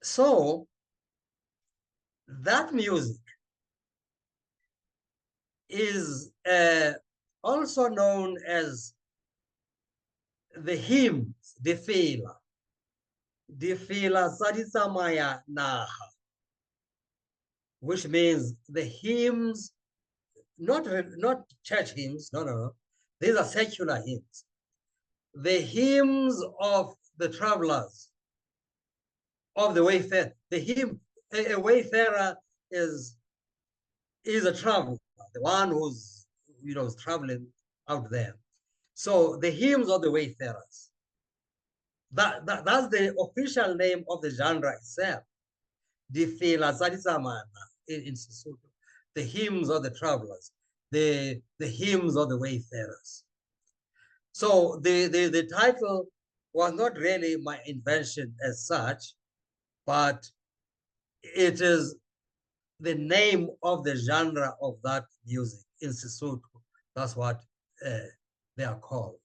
Speaker 2: So that music is also known as the hymns, the fila Sadisamaya Naha, which means the hymns, not church hymns, no. These are secular hymns. The hymns of the travelers, of the wayfarer. The hymn, a wayfarer is a traveler, the one who's is traveling out there. So the hymns of the wayfarers. That's the official name of the genre itself. Difila Sadisamana in Sesotho. The hymns of the travelers, the hymns of the wayfarers. So the title was not really my invention as such. but it is the name of the genre of that music in Sesotho. That's what they are called.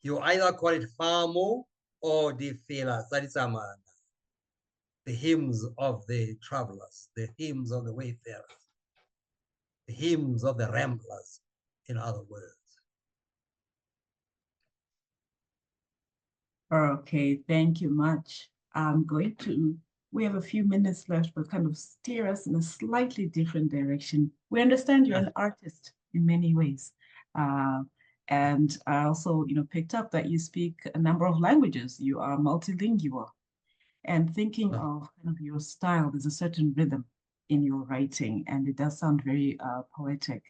Speaker 2: You either call it Famo or the Fela, the hymns of the travelers, the hymns of the wayfarers, the hymns of the ramblers, in other words.
Speaker 1: Okay, thank you much. We have a few minutes left, but kind of steer us in a slightly different direction. We understand you're an artist in many ways. And I also, picked up that you speak a number of languages. You are multilingual. And thinking of kind of your style, there's a certain rhythm in your writing, and it does sound very poetic.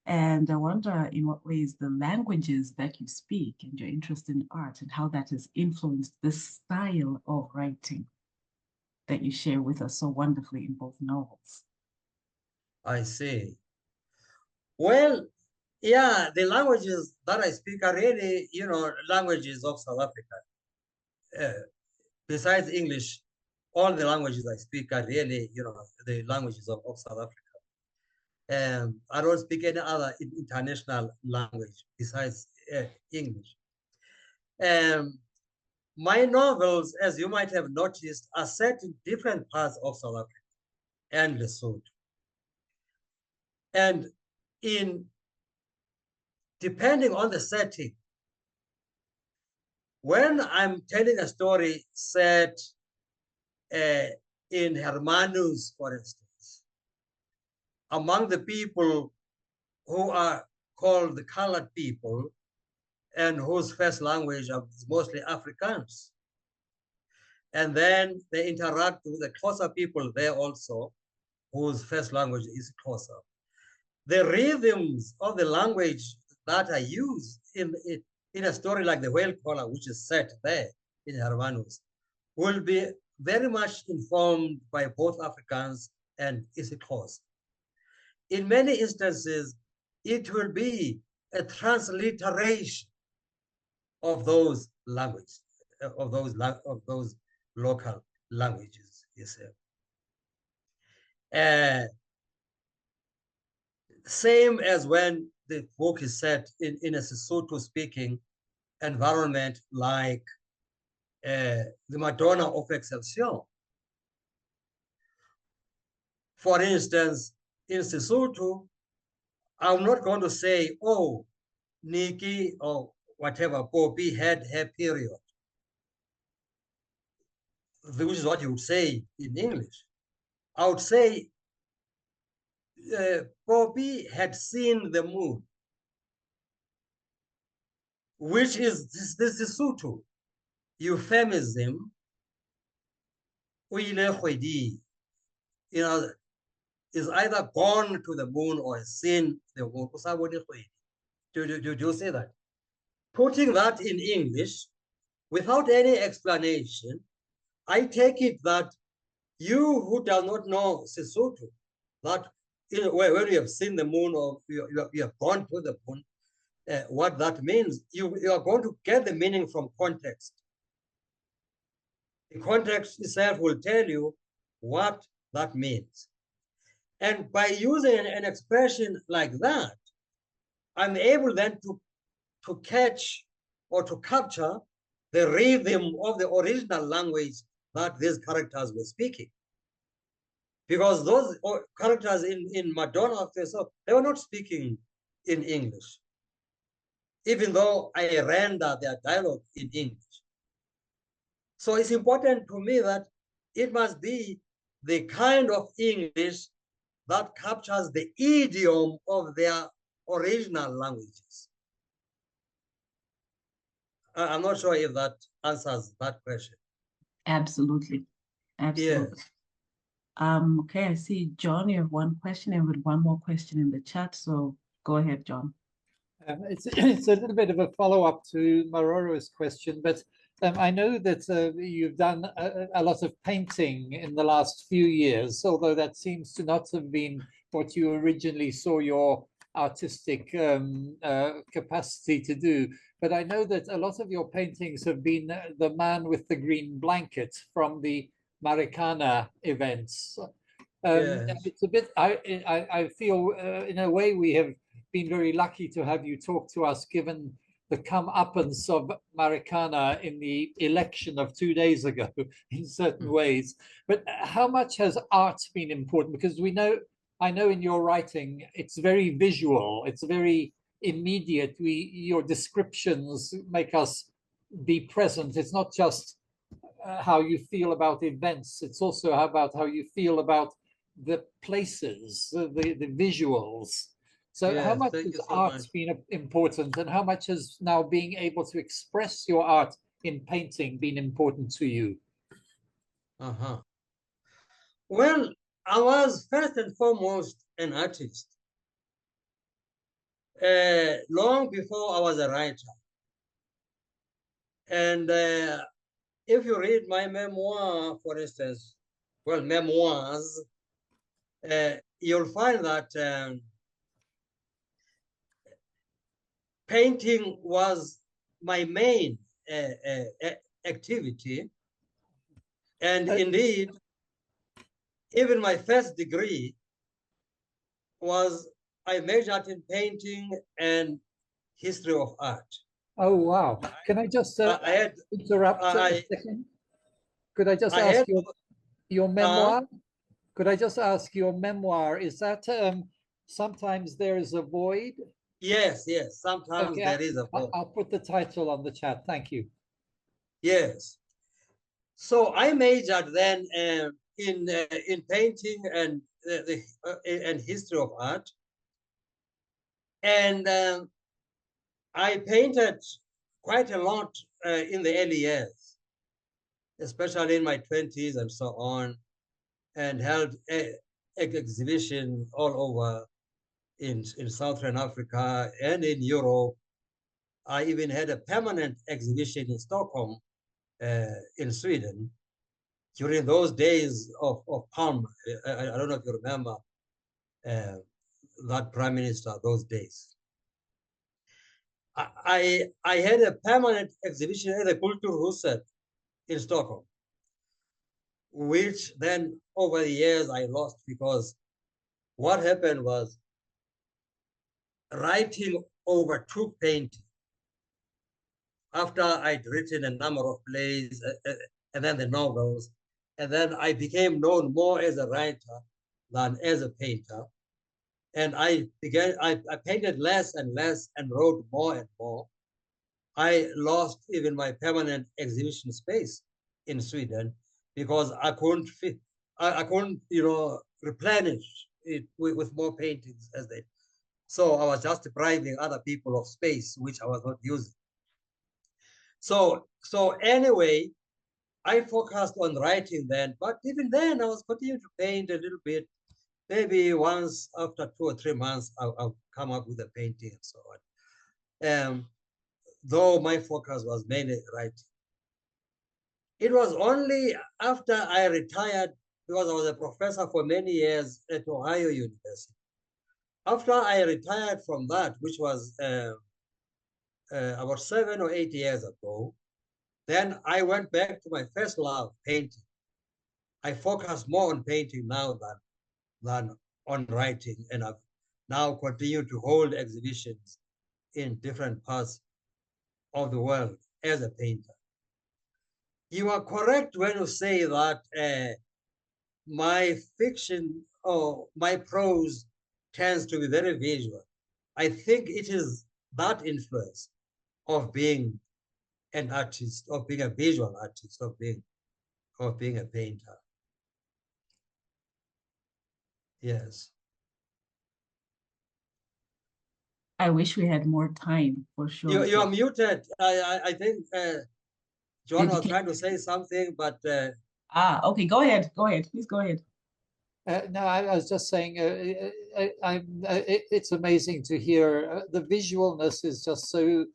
Speaker 1: And I wonder in what ways the languages that you speak and your interest in art and how that has influenced the style of writing that you share with us so wonderfully in both novels.
Speaker 2: I see. Well, yeah, the languages that I speak are really, languages of South Africa. Besides English, all the languages I speak are really, the languages of South Africa. I don't speak any other international language besides English. My novels, as you might have noticed, are set in different parts of South Africa and Lesotho. And depending on the setting, when I'm telling a story set in Hermanus, for instance, among the people who are called the colored people and whose first language is mostly Afrikaans, and then they interact with the Xhosa people there also, whose first language is Xhosa. The rhythms of the language that I use in a story like The Whale Caller, which is set there in Hermanus, will be very much informed by both Afrikaans and isiXhosa. In many instances, it will be a transliteration of those languages, of those local languages, you see. Same as when the book is set in a Sesotho-speaking environment like the Madonna of Excelsior. For instance, in Sesotho, I'm not going to say, oh, Nikki or whatever, Poppy had her period, which is what you would say in English. I would say Poppy had seen the moon, which is this Sesotho euphemism, is either gone to the moon or has seen the moon. Do you say that? Putting that in English, without any explanation, I take it that you who does not know Sesotho, that when you have seen the moon or you have gone to the moon, what that means, you are going to get the meaning from context. The context itself will tell you what that means. And by using an expression like that, I'm able then to catch or to capture the rhythm of the original language that these characters were speaking. Because those characters in Madonna of Excelsior, they were not speaking in English, even though I render their dialogue in English. So it's important to me that it must be the kind of English that captures the idiom of their original languages. I'm not sure if that answers that question.
Speaker 1: Absolutely. Absolutely.
Speaker 2: Yes.
Speaker 1: Okay, I see, John, you have one question and with one more question in the chat. So go ahead, John.
Speaker 3: It's a little bit of a follow-up to Maroro's question, but I know that you've done a lot of painting in the last few years, although that seems to not have been what you originally saw your artistic capacity to do. But I know that a lot of your paintings have been the man with the green blanket from the Marikana events.
Speaker 2: Yes.
Speaker 3: It's a bit, I feel in a way we have been very lucky to have you talk to us, given the comeuppance of Marikana in the election of 2 days ago in certain ways. But how much has art been important? Because I know in your writing, it's very visual, it's very immediate. Your descriptions make us be present. It's not just how you feel about events, it's also about how you feel about the places, the visuals. So how
Speaker 2: Yes,
Speaker 3: much
Speaker 2: thank
Speaker 3: has
Speaker 2: you so
Speaker 3: art
Speaker 2: much.
Speaker 3: been important, and how much has now being able to express your art in painting been important to you?
Speaker 2: Uh-huh. Well, I was first and foremost an artist. Long before I was a writer. And if you read my memoir, for instance, well, memoirs, you'll find that painting was my main activity. And indeed, even my first degree was, I majored in painting and history of art.
Speaker 3: Oh, wow. Can I just interrupt a second? Could I just ask your memoir? Could I just ask your memoir, is that sometimes there is a void?
Speaker 2: Yes, yes. Sometimes
Speaker 3: Okay,
Speaker 2: there is a void.
Speaker 3: I'll put the title on the chat. Thank you.
Speaker 2: Yes. So I majored then in painting and and history of art, and I painted quite a lot in the early years, especially in my 20s and so on, and held exhibition all over in Southern Africa and in Europe. I even had a permanent exhibition in Stockholm, in Sweden, during those days of Palme. I don't know if you remember that prime minister those days. I had a permanent exhibition at the Kulturhuset in Stockholm, which then over the years I lost, because what happened was writing overtook painting. After I'd written a number of plays and then the novels, and then I became known more as a writer than as a painter. And I painted less and less and wrote more and more. I lost even my permanent exhibition space in Sweden because I couldn't replenish it with more paintings as they. So I was just depriving other people of space, which I was not using. So anyway, I focused on writing then, but even then I was continuing to paint a little bit. Maybe once after 2 or 3 months, I'll come up with a painting and so on. Though my focus was mainly writing. It was only after I retired, because I was a professor for many years at Ohio University. After I retired from that, which was about 7 or 8 years ago, then I went back to my first love, painting. I focus more on painting now than on writing, and I've now continued to hold exhibitions in different parts of the world as a painter. You are correct when you say that my fiction or my prose tends to be very visual. I think it is that influence of being an artist, of being a visual artist, of being a painter. Yes.
Speaker 1: I wish we had more time, for sure.
Speaker 2: You are muted. I think John was
Speaker 1: Did-
Speaker 2: trying to say something, but
Speaker 1: Okay, go ahead. Go ahead. Please go ahead.
Speaker 3: No, I was just saying, it's amazing to hear. The visualness is just so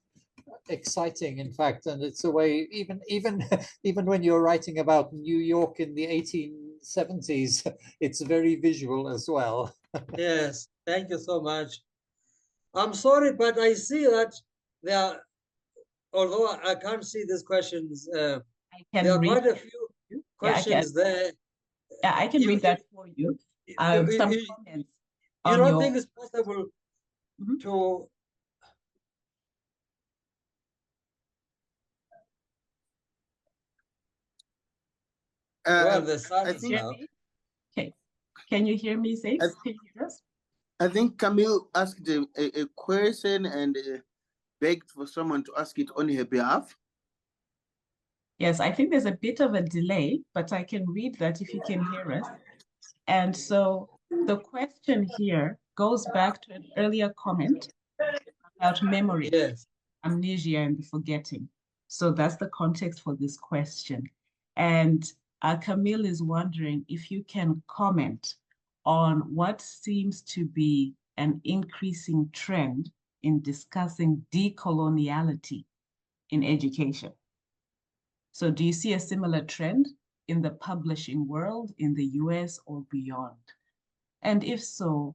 Speaker 3: exciting, in fact, and it's a way, even when you're writing about New York in the 1870s, it's very visual as well.
Speaker 2: yes, thank you so much. I'm sorry, but I see that there are, although I can't see these questions,
Speaker 1: I can
Speaker 2: there are
Speaker 1: read
Speaker 2: quite a
Speaker 1: that
Speaker 2: few
Speaker 1: for you.
Speaker 2: questions there.
Speaker 1: Yeah, I can
Speaker 2: You-
Speaker 1: read that for you. Some comments
Speaker 2: you
Speaker 1: on
Speaker 2: don't
Speaker 1: your.
Speaker 2: think it's possible
Speaker 1: Mhm.
Speaker 2: to well, the sun
Speaker 5: I
Speaker 2: is
Speaker 5: think
Speaker 1: Hear
Speaker 2: out.
Speaker 1: me? Okay. Can you hear me, Zakes?
Speaker 5: I-
Speaker 1: Can you hear us?
Speaker 5: I think Camille asked a question and begged for someone to ask it on her behalf.
Speaker 1: Yes, I think there's a bit of a delay, but I can read that if you can hear us. And so the question here goes back to an earlier comment about memory,
Speaker 2: Yes.
Speaker 1: amnesia, and forgetting. So that's the context for this question. And Camille is wondering if you can comment on what seems to be an increasing trend in discussing decoloniality in education. So do you see a similar trend in the publishing world in the US or beyond? And if so,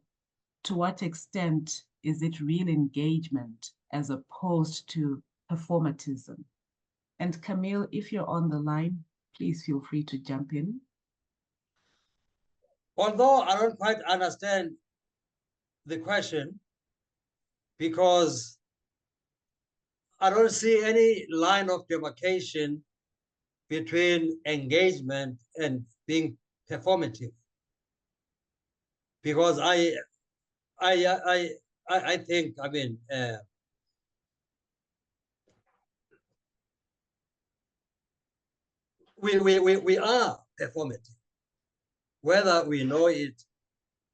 Speaker 1: to what extent is it real engagement as opposed to performatism? And Camille, if you're on the line, please feel free to jump in.
Speaker 2: Although I don't quite understand the question because I don't see any line of demarcation between engagement and being performative. Because I think, I mean, we are performative, whether we know it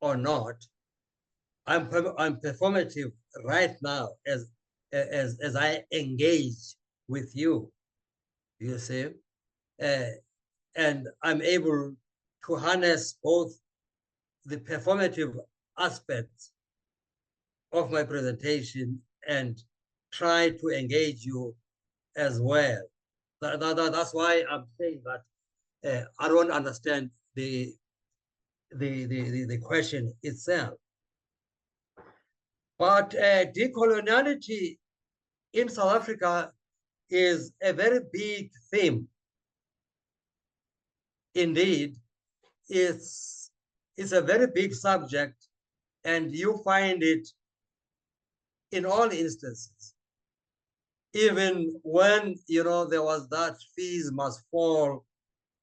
Speaker 2: or not. I'm performative right now as I engage with you. You see, and I'm able to harness both the performative aspects of my presentation and try to engage you as well. That's why I'm saying that I don't understand the question itself. But decoloniality in South Africa is a very big theme. Indeed, it's a very big subject, and you find it in all instances. Even when there was that fees must fall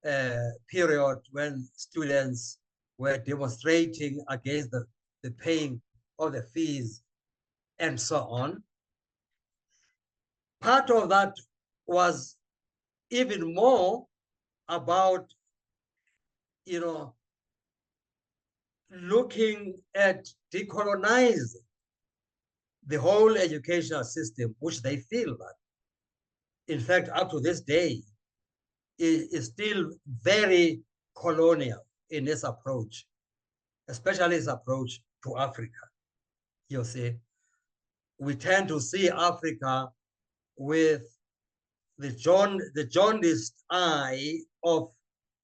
Speaker 2: period when students were demonstrating against the paying of the fees and so on. Part of that was even more about looking at decolonizing the whole educational system, which they feel that, in fact, up to this day, is still very colonial in its approach, especially its approach to Africa. You see, we tend to see Africa with the jaundiced eye of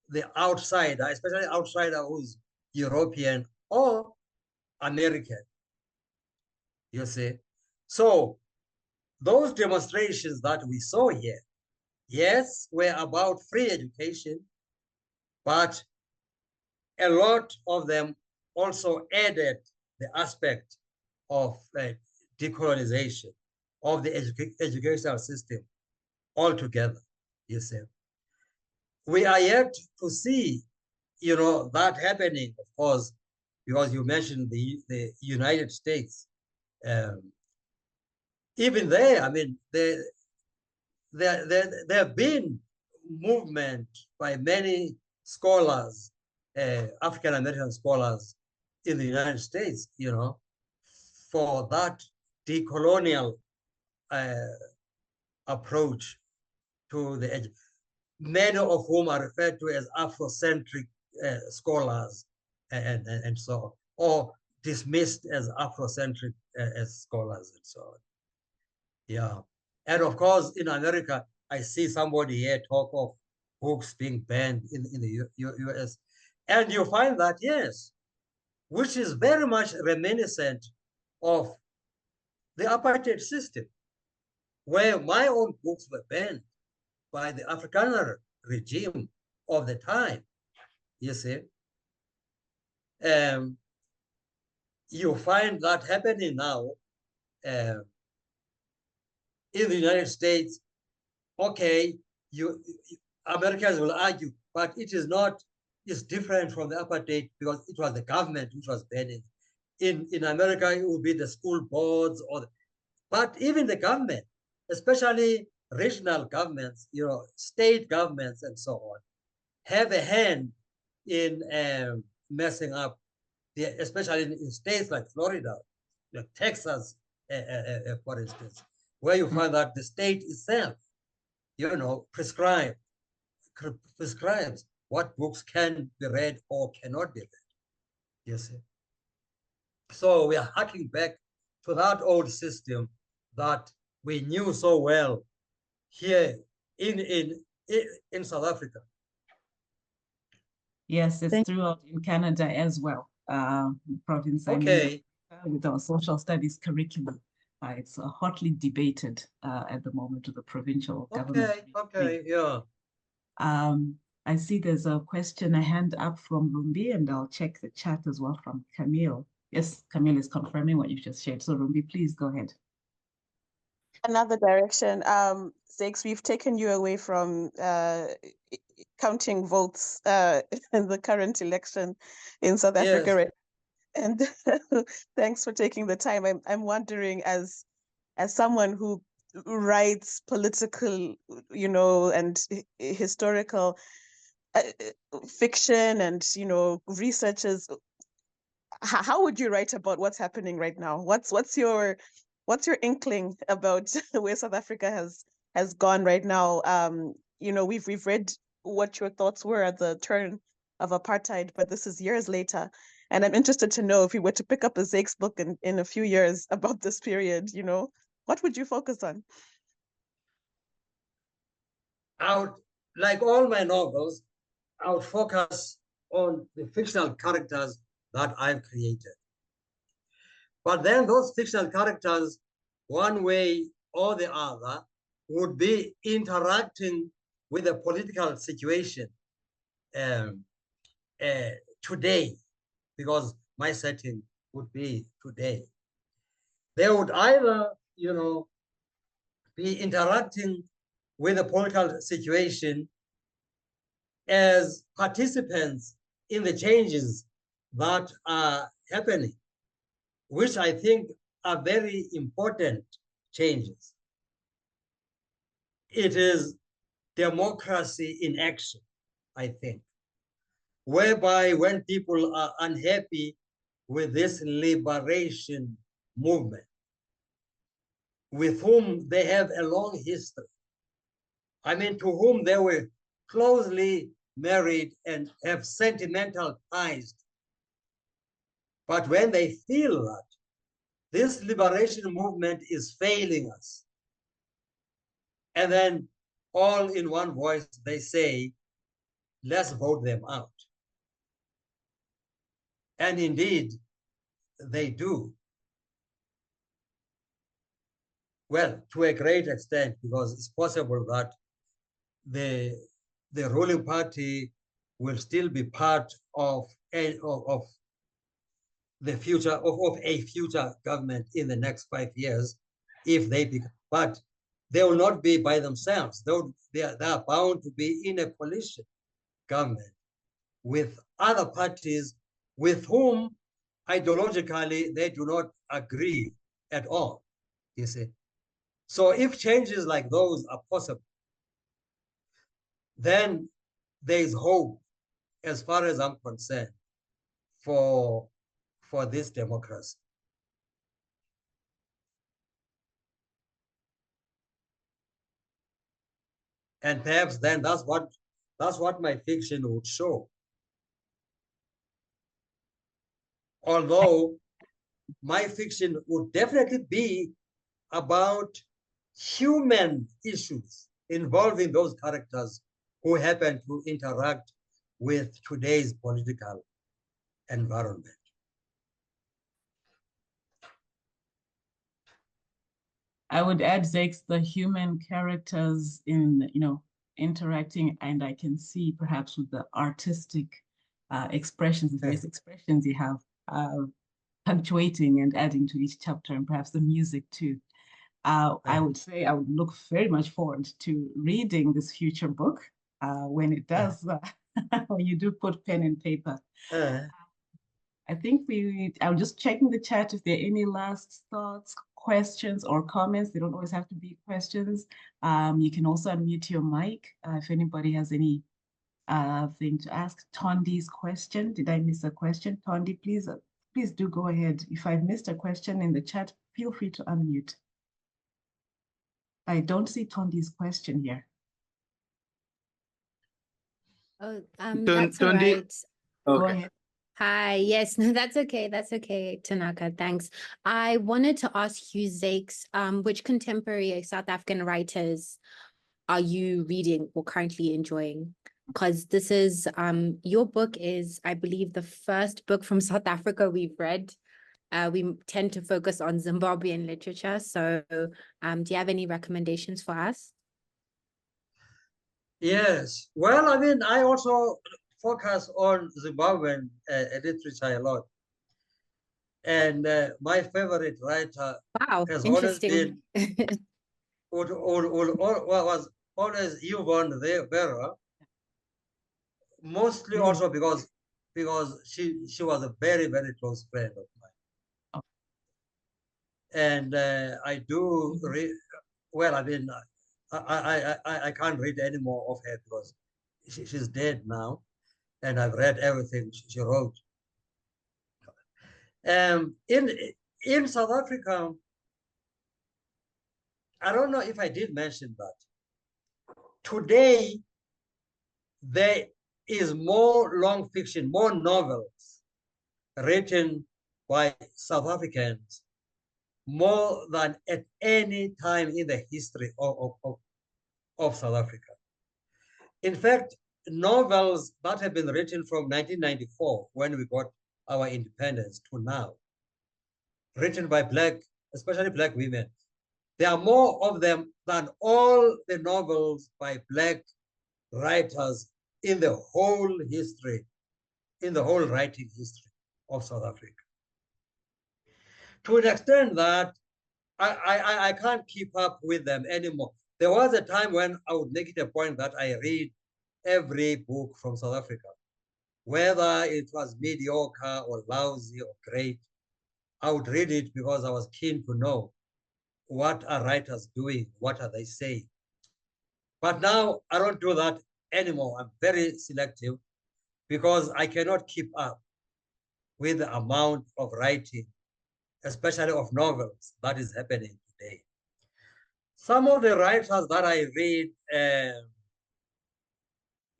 Speaker 2: the outsider, especially outsider who's European or American. You see, so those demonstrations that we saw here, yes, were about free education, but a lot of them also added the aspect of decolonization of the educational system altogether, you see. We are yet to see, that happening, of course, because you mentioned the United States. Even there, I mean, there have been movement by many scholars, African American scholars in the United States, for that decolonial approach to the many of whom are referred to as Afrocentric scholars and so on, or dismissed as Afrocentric as scholars and so on. Yeah. And of course, in America, I see somebody here talk of books being banned in the US. And you find that, yes, which is very much reminiscent of the apartheid system, where my own books were banned by the Afrikaner regime of the time, you see. You find that happening now in the United States. Okay, Americans will argue, but it is not, it's different from the apartheid because it was the government which was banning. In America, it would be the school boards but even the government, especially regional governments, state governments and so on, have a hand in messing up, especially in states like Florida, Texas, for instance, where you find that the state itself, prescribes what books can be read or cannot be read. You see. So we are harking back to that old system that we knew so well here in South Africa.
Speaker 1: Yes, it's throughout in Canada as well. Province
Speaker 2: Okay.
Speaker 1: With our social studies curriculum. It's hotly debated at the moment with the provincial government.
Speaker 2: Okay, yeah.
Speaker 1: I see there's a hand up from Rumbi, and I'll check the chat as well from Camille. Yes, Camille is confirming what you just shared. So Rumbi, please go ahead.
Speaker 4: Another direction. Zakes, we've taken you away from counting votes in the current election in South Africa. Right? And thanks for taking the time. I'm wondering, as someone who writes political, and historical fiction and, researches, how would you write about what's happening right now? What's your inkling about where South Africa has gone right now? We've read what your thoughts were at the turn of apartheid, but this is years later. And I'm interested to know, if you were to pick up a Zakes book in a few years about this period, what would you focus on?
Speaker 2: Like all my novels, I would focus on the fictional characters that I've created. But then those fictional characters, one way or the other, would be interacting with the political situation today, because my setting would be today. They would either, be interacting with the political situation as participants in the changes that are happening, which I think are very important changes. It is democracy in action, I think, whereby when people are unhappy with this liberation movement, with whom they have a long history, to whom they were closely married and have sentimental ties. But when they feel that this liberation movement is failing us, and then all in one voice, they say, let's vote them out. And indeed, they do. Well, to a great extent, because it's possible that the ruling party will still be part of the future of a future government in the next 5 years, if they become, but they will not be by themselves. They are bound to be in a coalition government with other parties with whom ideologically they do not agree at all, you see. So if changes like those are possible, then there is hope, as far as I'm concerned, for this democracy. And perhaps then that's what my fiction would show. Although my fiction would definitely be about human issues involving those characters who happen to interact with today's political environment.
Speaker 1: I would add, Zakes, the human characters in, interacting, and I can see perhaps with the artistic expressions, the various expressions you have, punctuating and adding to each chapter, and perhaps the music too. I would say I would look very much forward to reading this future book when it does, when you do put pen and paper. I think I'm just checking the chat if there are any last thoughts, questions, or comments. They don't always have to be questions. You can also unmute your mic if anybody has any thing to ask. Tondi's question. Did I miss a question? Tondi, please do go ahead. If I've missed a question in the chat, feel free to unmute. I don't see Tondi's question here.
Speaker 6: Oh, that's all
Speaker 5: Tondi?
Speaker 6: right.
Speaker 1: Go
Speaker 5: Okay.
Speaker 1: ahead.
Speaker 6: Hi, yes, no, that's okay. That's okay, Tanaka, thanks. I wanted to ask you, Zakes, which contemporary South African writers are you reading or currently enjoying? Because this is, your book is, I believe, the first book from South Africa we've read. We tend to focus on Zimbabwean literature. So do you have any recommendations for us?
Speaker 2: Yes. Well, I mean, I also focus on Zimbabwean literature a lot. And my favorite writer
Speaker 6: Wow,
Speaker 2: has always
Speaker 6: interesting.
Speaker 2: been, was always Yvonne Vera, mostly also because she was a very, very close friend of mine. And I do read, well, I mean, I can't read any more of her because she's dead now, and I've read everything she wrote. In South Africa, I don't know if I did mention that. Today, there is more long fiction, more novels written by South Africans, more than at any time in the history of South Africa. In fact, novels that have been written from 1994, when we got our independence, to now, written by especially Black women, there are more of them than all the novels by Black writers in the whole history, in the whole writing history of South Africa. To an extent that I can't keep up with them anymore. There was a time when I would make it a point that I read every book from South Africa, whether it was mediocre or lousy or great. I would read it because I was keen to know what are writers doing, what are they saying. But now I don't do that anymore. I'm very selective because I cannot keep up with the amount of writing, especially of novels, that is happening today. Some of the writers that I read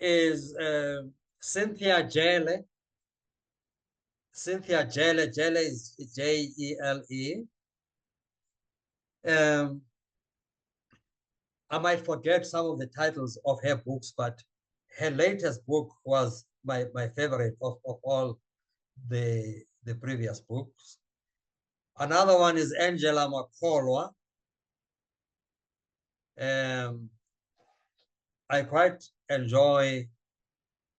Speaker 2: is Cynthia Jele. Cynthia Jele, Jele is Jele. I might forget some of the titles of her books, but her latest book was my favorite of all the previous books. Another one is Angela Makolwa. I quite enjoy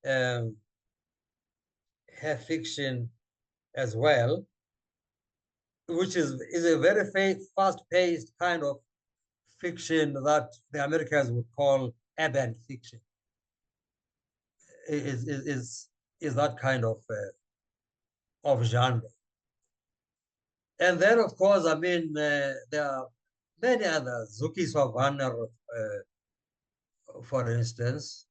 Speaker 2: her fiction as well, which is a very fast-paced kind of fiction that the Americans would call urban fiction. Is that kind of genre. And then, of course, I mean, there are many others. Zuki Swavanner, for instance.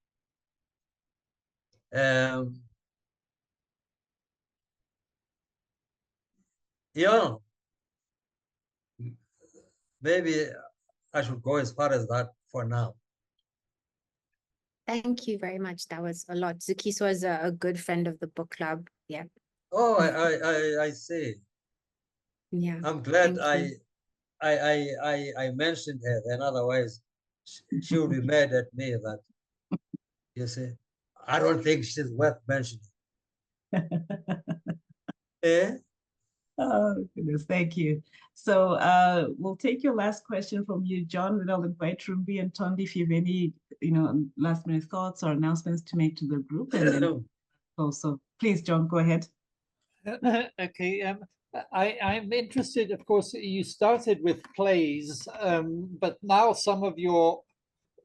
Speaker 2: Yeah, maybe I should go as far as that for now.
Speaker 6: Thank you very much. That was a lot. Zukis was a good friend of the book club. Yeah.
Speaker 2: Oh, I see.
Speaker 6: Yeah.
Speaker 2: I'm glad
Speaker 6: Thank you.
Speaker 2: I mentioned her, and otherwise she would be mad at me that, you see, I don't think she's worth mentioning.
Speaker 1: Oh, goodness, thank you. So we'll take your last question from you, John, then I'll invite Rumbi and Tondi if you have any, last minute thoughts or announcements to make to the group. And then also, please, John, go ahead.
Speaker 3: Okay, I'm interested, of course, you started with plays, but now some of your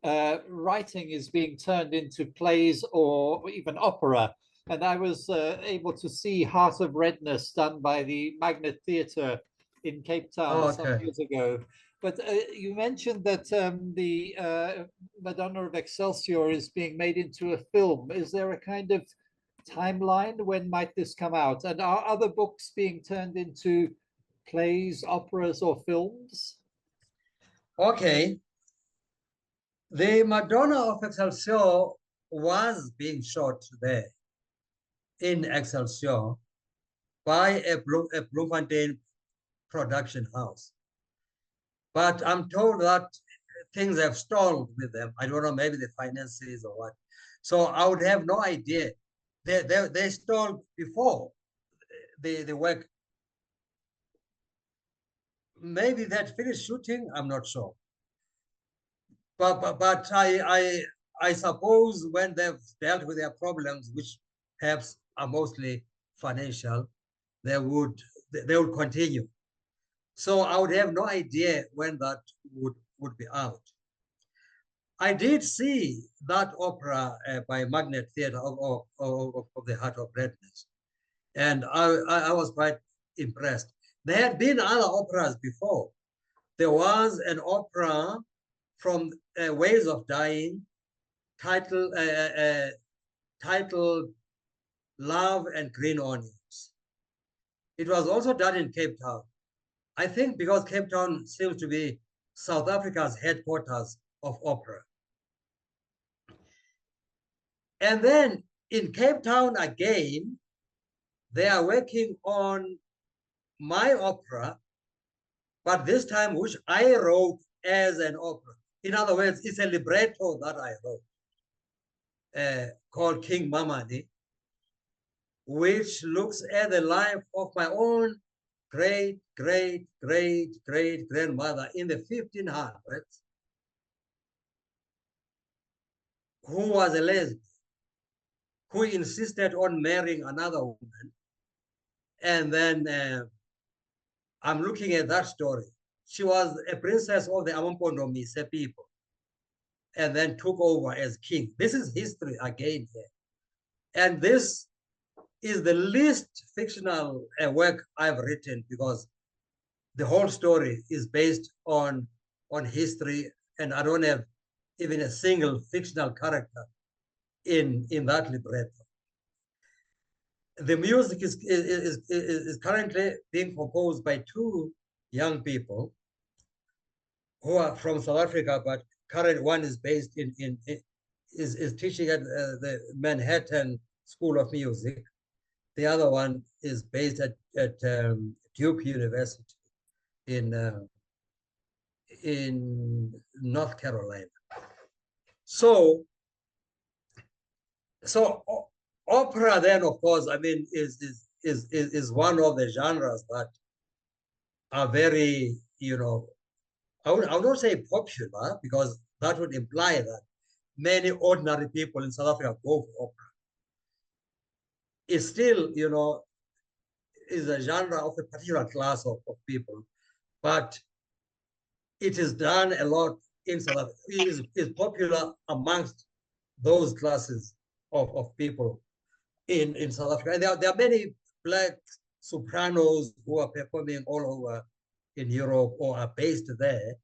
Speaker 3: writing is being turned into plays or even opera. And I was able to see Heart of Redness done by the Magnet Theatre in Cape Town some years ago. But you mentioned that the Madonna of Excelsior is being made into a film. Is there a kind of timeline? When might this come out? And are other books being turned into plays, operas, or films?
Speaker 2: Okay. The Madonna of Excelsior was being shot there in Excelsior by a Bloemfontein production house. But I'm told that things have stalled with them. I don't know, maybe the finances or what. So I would have no idea. They stalled before the work. Maybe they'd finished shooting, I'm not sure. But I suppose when they've dealt with their problems, which perhaps are mostly financial, they would continue. So I would have no idea when that would be out. I did see that opera by Magnet Theatre of the Heart of Redness, and I was quite impressed. There had been other operas before. There was an opera from Ways of Dying, titled Love and Green Onions. It was also done in Cape Town. I think because Cape Town seems to be South Africa's headquarters of opera. And then in Cape Town again, they are working on my opera, but this time which I wrote as an opera. In other words, it's a libretto that I wrote called King Mamani, which looks at the life of my own great grandmother in the 1500s, who was a lesbian, who insisted on marrying another woman. And then I'm looking at that story. She was a princess of the Amampondomise people and then took over as king. This is history again here. And this is the least fictional work I've written because the whole story is based on history, and I don't have even a single fictional character in that libretto. The music is currently being composed by two young people who are from South Africa, but current one is based is teaching at the Manhattan School of Music. The other one is based at Duke University in North Carolina. So opera then, of course, I mean, is one of the genres that are very, I would not say popular, because that would imply that many ordinary people in South Africa go for opera. It's still, is a genre of a particular class of people, but it is done a lot in South Africa. It is popular amongst those classes of people in South Africa. And there are many black sopranos who are performing all over in Europe or are based there,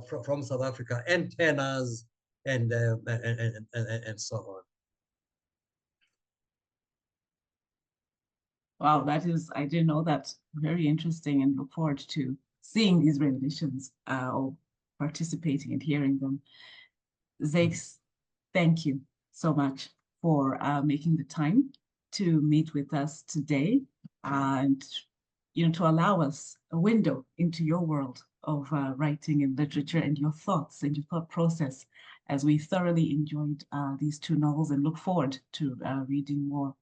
Speaker 2: from South Africa, and tenors and so on.
Speaker 1: Wow, I didn't know that. Very interesting, and look forward to seeing these renditions or participating and hearing them. Zakes, thank you so much for making the time to meet with us today and to allow us a window into your world of writing and literature and your thoughts and your thought process, as we thoroughly enjoyed these two novels and look forward to reading more